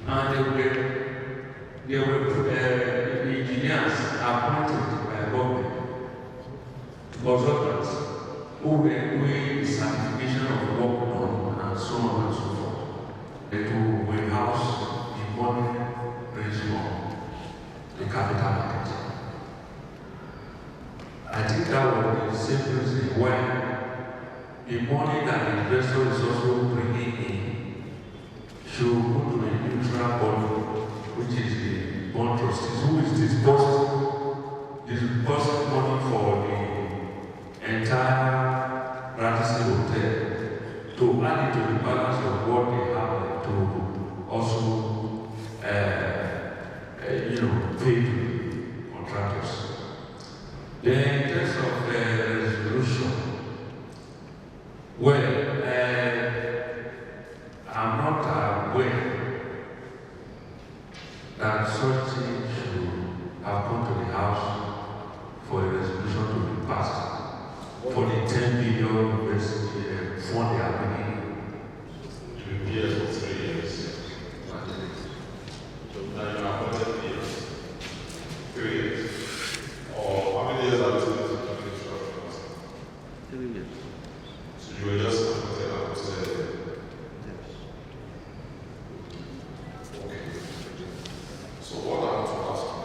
and they were the engineers appointed by government, consultants who were doing the certification of work done and so on and so forth, to warehouse the money regime, the capital market. I think that was the same reason why the money that the investor is also bringing in should go to a neutral body, which is the bond trustees, who is disbursing money for the entire Radisson Hotel to add it to the balance of what they have to also, pay the contractors. Then in terms of resolution, well, I'm not aware that such thing should have come to the House for a resolution to be passed for the 10 billion fund they are bringing. To be years for 3 years. So now you are appointed years. 3 years. Or how many years have you been to the Ministry of Finance? 3 years. So you were just appointed and posted. Okay. So what I want to ask you,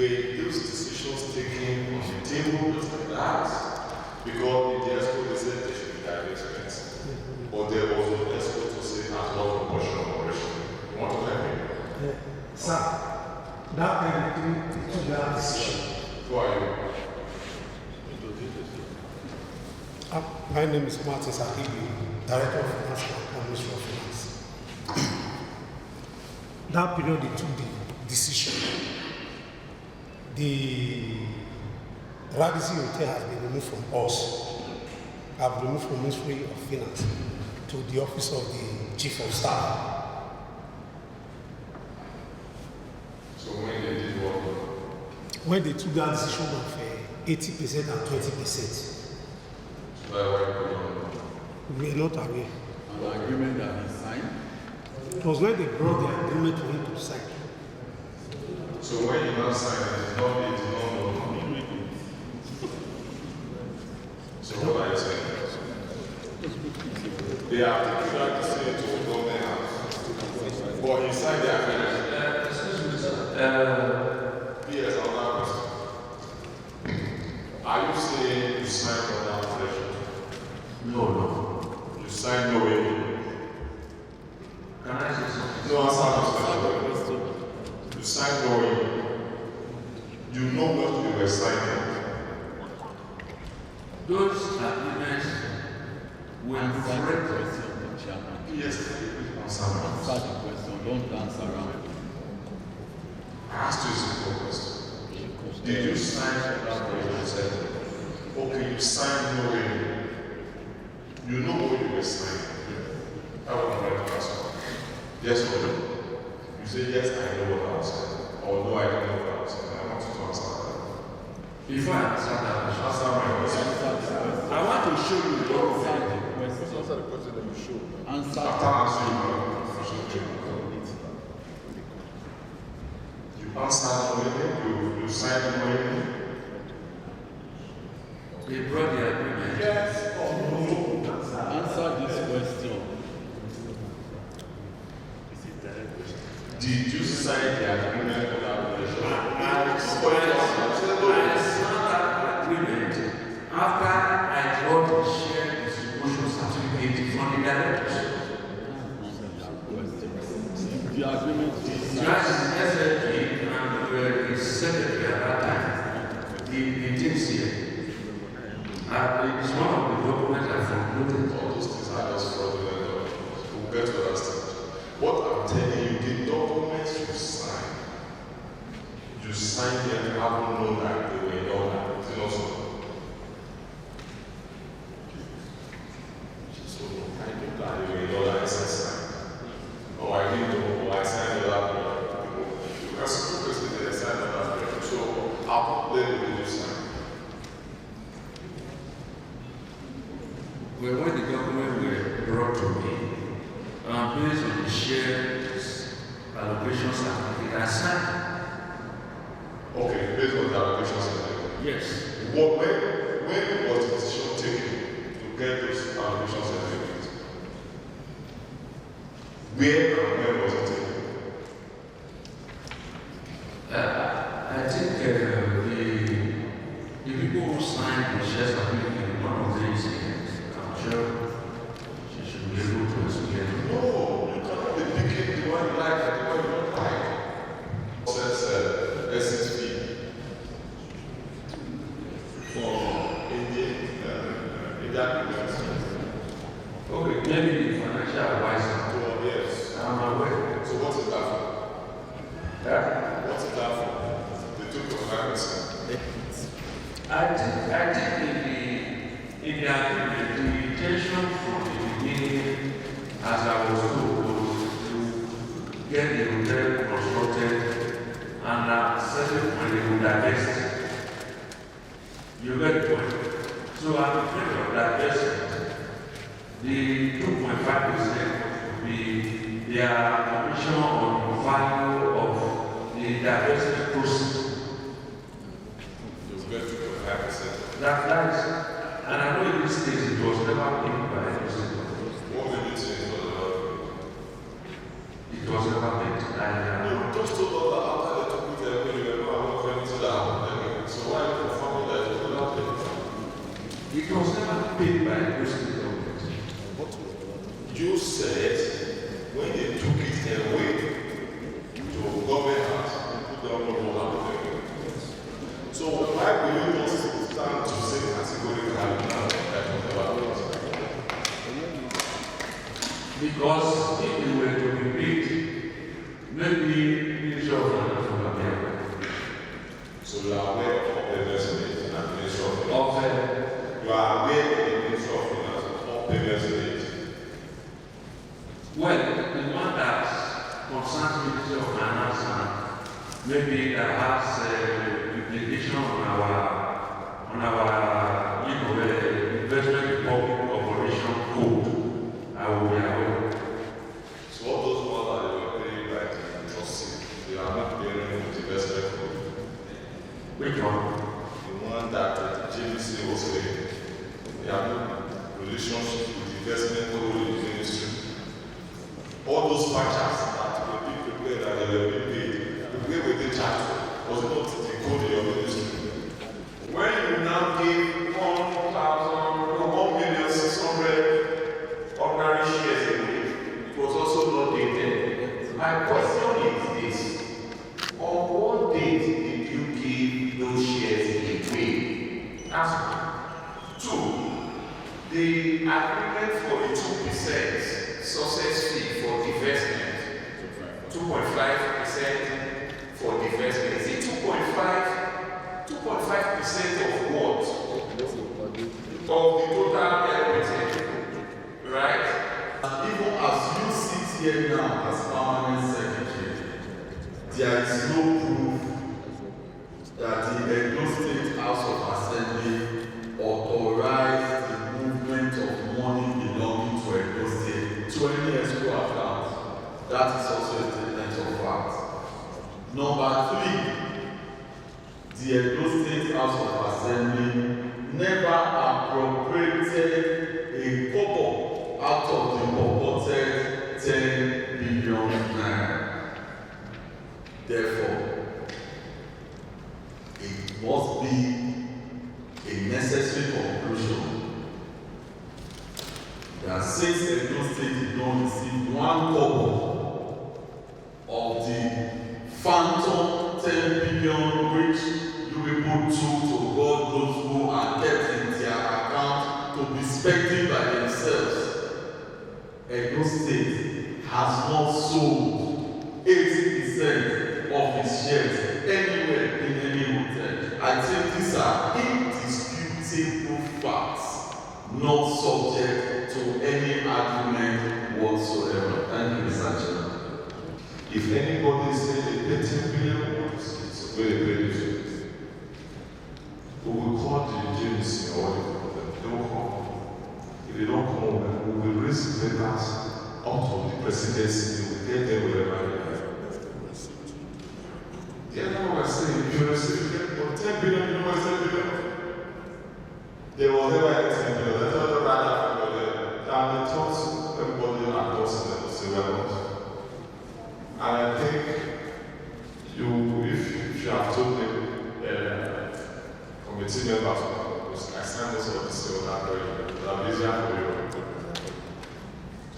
were those decisions taken on the table just like that? Because in the ESCO they said there should be divestments. But there was no ESCO to say as well proportion of operation. You want to let me? Sir, that time we took that decision. Who are you? My name is Martin Sakibi, Director of Finance and Ministry of Finance. That period they took the decision. The Radisson Hotel has been removed from us. I've removed from Ministry of Finance to the office of the Chief of Staff. So when they did what? When they took that decision of 80% and 20%. So we are not aware. The agreement that he signed? It was when they brought the agreement for him to sign. So when you now sign it, it's not know. So what are you saying? They have taken that decision to government house. But he signed the agreement. Excuse me, sir. Yes, another question. Are you saying you signed for that operation? No. You signed no way. Can I say something? No, answer this question. You signed no way. You know what you were signing. Those agreements were correct. Yes, Answer the question, don't dance around. I asked you a simple question. Did you sign for that operation? Okay, you signed no way. You know what you were signing. I would like to answer. Yes or no? You say yes, I know what I was saying. Or no, I don't know what I was saying. I want you to answer that. Before I answer that question, Answer my question. I want to show you the document. Answer the question that you showed. Answer After answering you answered no, you signed no. They brought the agreement. Yes or no? Answer this question. Did you sign the agreement for that operation? I signed that agreement after I got the share distribution certificate from the directors. The agreement is Just SLP and the secretary at that time, the things here. It's one of the documents I concluded. All those things are just fraudulent documents. We'll get to that stage. What I'm telling you, the documents you signed them having known that they were done. Is it not so? So I knew that they were done, I said sign. Oh, I didn't know, I signed the other one. You can still present the sign of that one. So how then did you sign? Well, when the documents were brought to me, based on the shares allocation certificate, I signed. Okay, based on the allocation certificate. Yes. When was the decision taken to get those allocation certificates? Where and when was it taken? I think the people who signed the shares certificate, one of them is here. I'm sure she should be able to explain. No, you cannot be picking the one you like and the one you don't like. Says exit fee for Indian agreements. Okay, maybe the financial advisor. Oh, yes. I'm aware. So what is that for? Yeah. What is that for? They took your 5%. I think in the agreement, the intention from the beginning, as I was told, was to get the hotel constructed and settle when they would divest. You get the point. So at the point of divestment, the 2.5% would be their commission on the value of the divestment process. You get 2.5%. That is, and I know in this case it was never paid by the president. What did you say for the law? It was never paid. You just told us that after they took it, you were not aware of anything. why will you not stand to say categorically now that Because if we were to repeat, maybe Ministry of Finance will appear. So you are aware of payments rate and Ministry of Finance? Of You are aware of the Ministry of Finance of payments rate? well, the one that concerns Ministry of Finance, maybe that has implication on our investment public operation code. I will be aware. So all those ones that you are paying by the trustee, they are not paying with the investment code. Which one? The one that the JVC was paying. They have no relationship with the investment code in the ministry. All those factors that were being prepared and they were being paid, the way we did charge was not the code in your ministry. When you now give 1,600,000 ordinary shares a week, it was also not dated. My question is this: on what date did you give those shares away? That's one. Two, the agreement for the 2% success fee for divestment, 2.5% for divestment. Is it 2.5% of what? Of the total everything, right? Even as you sit here now as permanent secretary, there is no proof that the Edo State House of Assembly authorized the movement of money belonging to Edo State to any escrow account. That is also a statement of fact. Number 3, the Edo State House of Assembly never appropriated a kobo out of the purported 10 billion naira. Therefore, it must be a necessary conclusion that since Edo State did not receive one kobo of the phantom 10 billion which you people took to God knows who and kept in their account to be spending by themselves, Edo State has not sold 80% of its shares anywhere in any hotel. I think these are indisputable facts, not subject to any argument whatsoever. Thank you, Mr. Chairman. If anybody says a 13 billion words, it's a very great issue. We will call the JVC or the problem. They will come. If they don't come, we will raise letters out of the presidency. They will get them wherever they are. The other one was saying, if you receive 10 billion, you know what 10 billion? They will never get 10 billion. That's not the right for them. And they taught everybody and us and they say, well, and I think if you have told them, committee members, I signed this or this or that, it will be easier for you.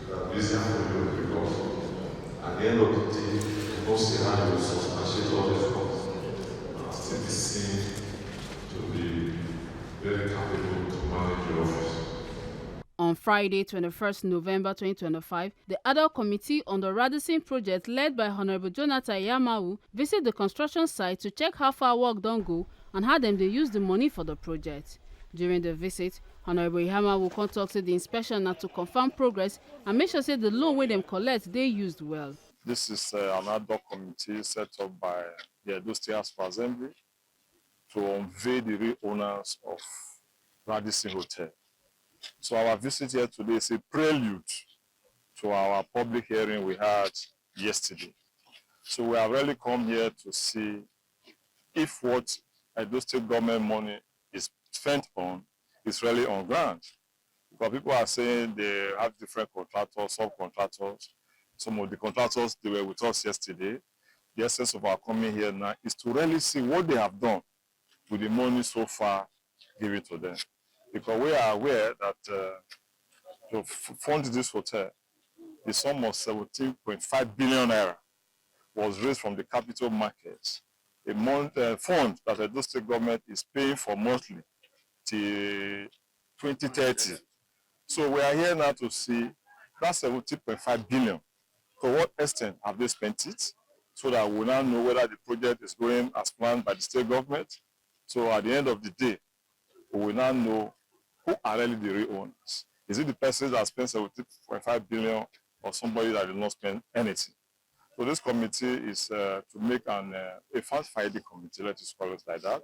It will be easier for you because at the end of the day, you don't see how you will substantiate all these costs. And still be seen to be very capable to manage your office. On Friday, 21st November 2025, the Ad-hoc Committee on the Radisson project led by Honorable Jonathan MOWAA visited the construction site to check how far work don go and how them they use the money for the project. During the visit, Honorable MOWAA conducted the inspection and to confirm progress and make sure say the loan wey them collect they used well. This is an ad hoc committee set up by the Edo State House of Assembly to unveil the real owners of Radisson Hotel. So our visit here today is a prelude to our public hearing we had yesterday. So we have really come here to see if what Edo State government money is spent on is really on ground. Because people are saying they have different contractors, subcontractors. Some of the contractors, they were with us yesterday. The essence of our coming here now is to really see what they have done with the money so far given to them. Because we are aware that to fund this hotel, the sum of 17.5 billion naira was raised from the capital markets fund that the state government is paying for monthly till 2030. So we are here now to see that 70.5 billion. To what extent have they spent it? So that we now know whether the project is going as planned by the state government. So at the end of the day, we will now know who are really the real owners. Is it the person that spent 70.5 billion or somebody that did not spend anything? So this committee is to make a fact-finding committee, let's call it like that,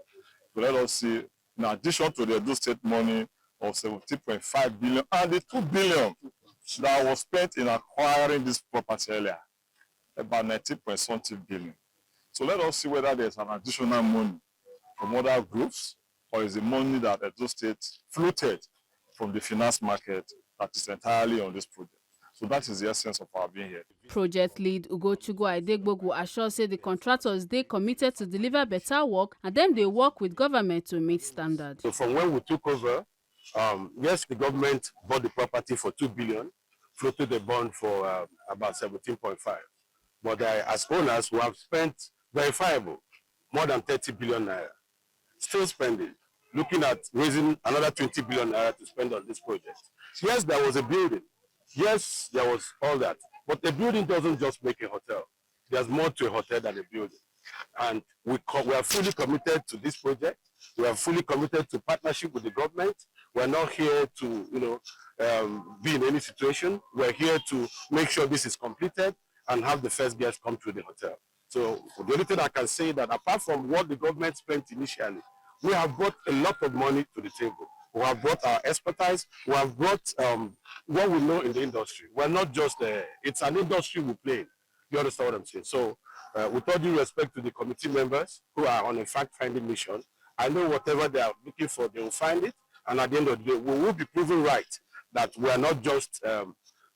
to let us see, in addition to the Edo State money of 70.5 billion and the 2 billion that was spent in acquiring this property earlier, about 90.something billion. So let us see whether there's an additional money from other groups, or is the money that Edo State floated from the finance market that is entirely on this project. So that is the essence of our being here. Project lead Ugochukwu Adegbogbo assures say the contractors they committed to deliver better work and then they work with government to meet standards. So from when we took over, yes, the government bought the property for 2 billion, floated the bond for about 17.5. But as owners, we have spent verifiable more than 30 billion naira. Still spending, looking at raising another 20 billion naira to spend on this project. Yes, there was a building. Yes, there was all that. But a building doesn't just make a hotel. There's more to a hotel than a building. And we are fully committed to this project. We are fully committed to partnership with the government. We're not here to, be in any situation. We're here to make sure this is completed and have the first guests come to the hotel. So the only thing I can say that apart from what the government spent initially, we have brought a lot of money to the table. We have brought our expertise. We have brought what we know in the industry. We're not just, it's an industry we play in. You understand what I'm saying? So with all due respect to the committee members who are on a fact-finding mission, I know whatever they are looking for, they will find it. And at the end of the day, we will be proven right that we are not just,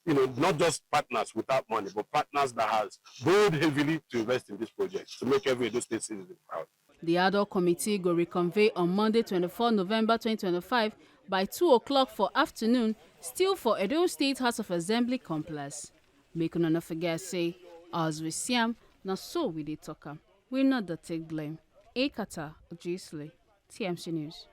not just partners without money, but partners that has borrowed heavily to invest in this project, to make every Edo State citizen proud. The Ad-hoc committee will reconvene on Monday, 24 November 2025 by 2 o'clock for afternoon, still for Edo State House of Assembly complex. Make una no forget say, as we see am, na so we dey talk am. We not the take blame. Ekata Ojisle, TMC News.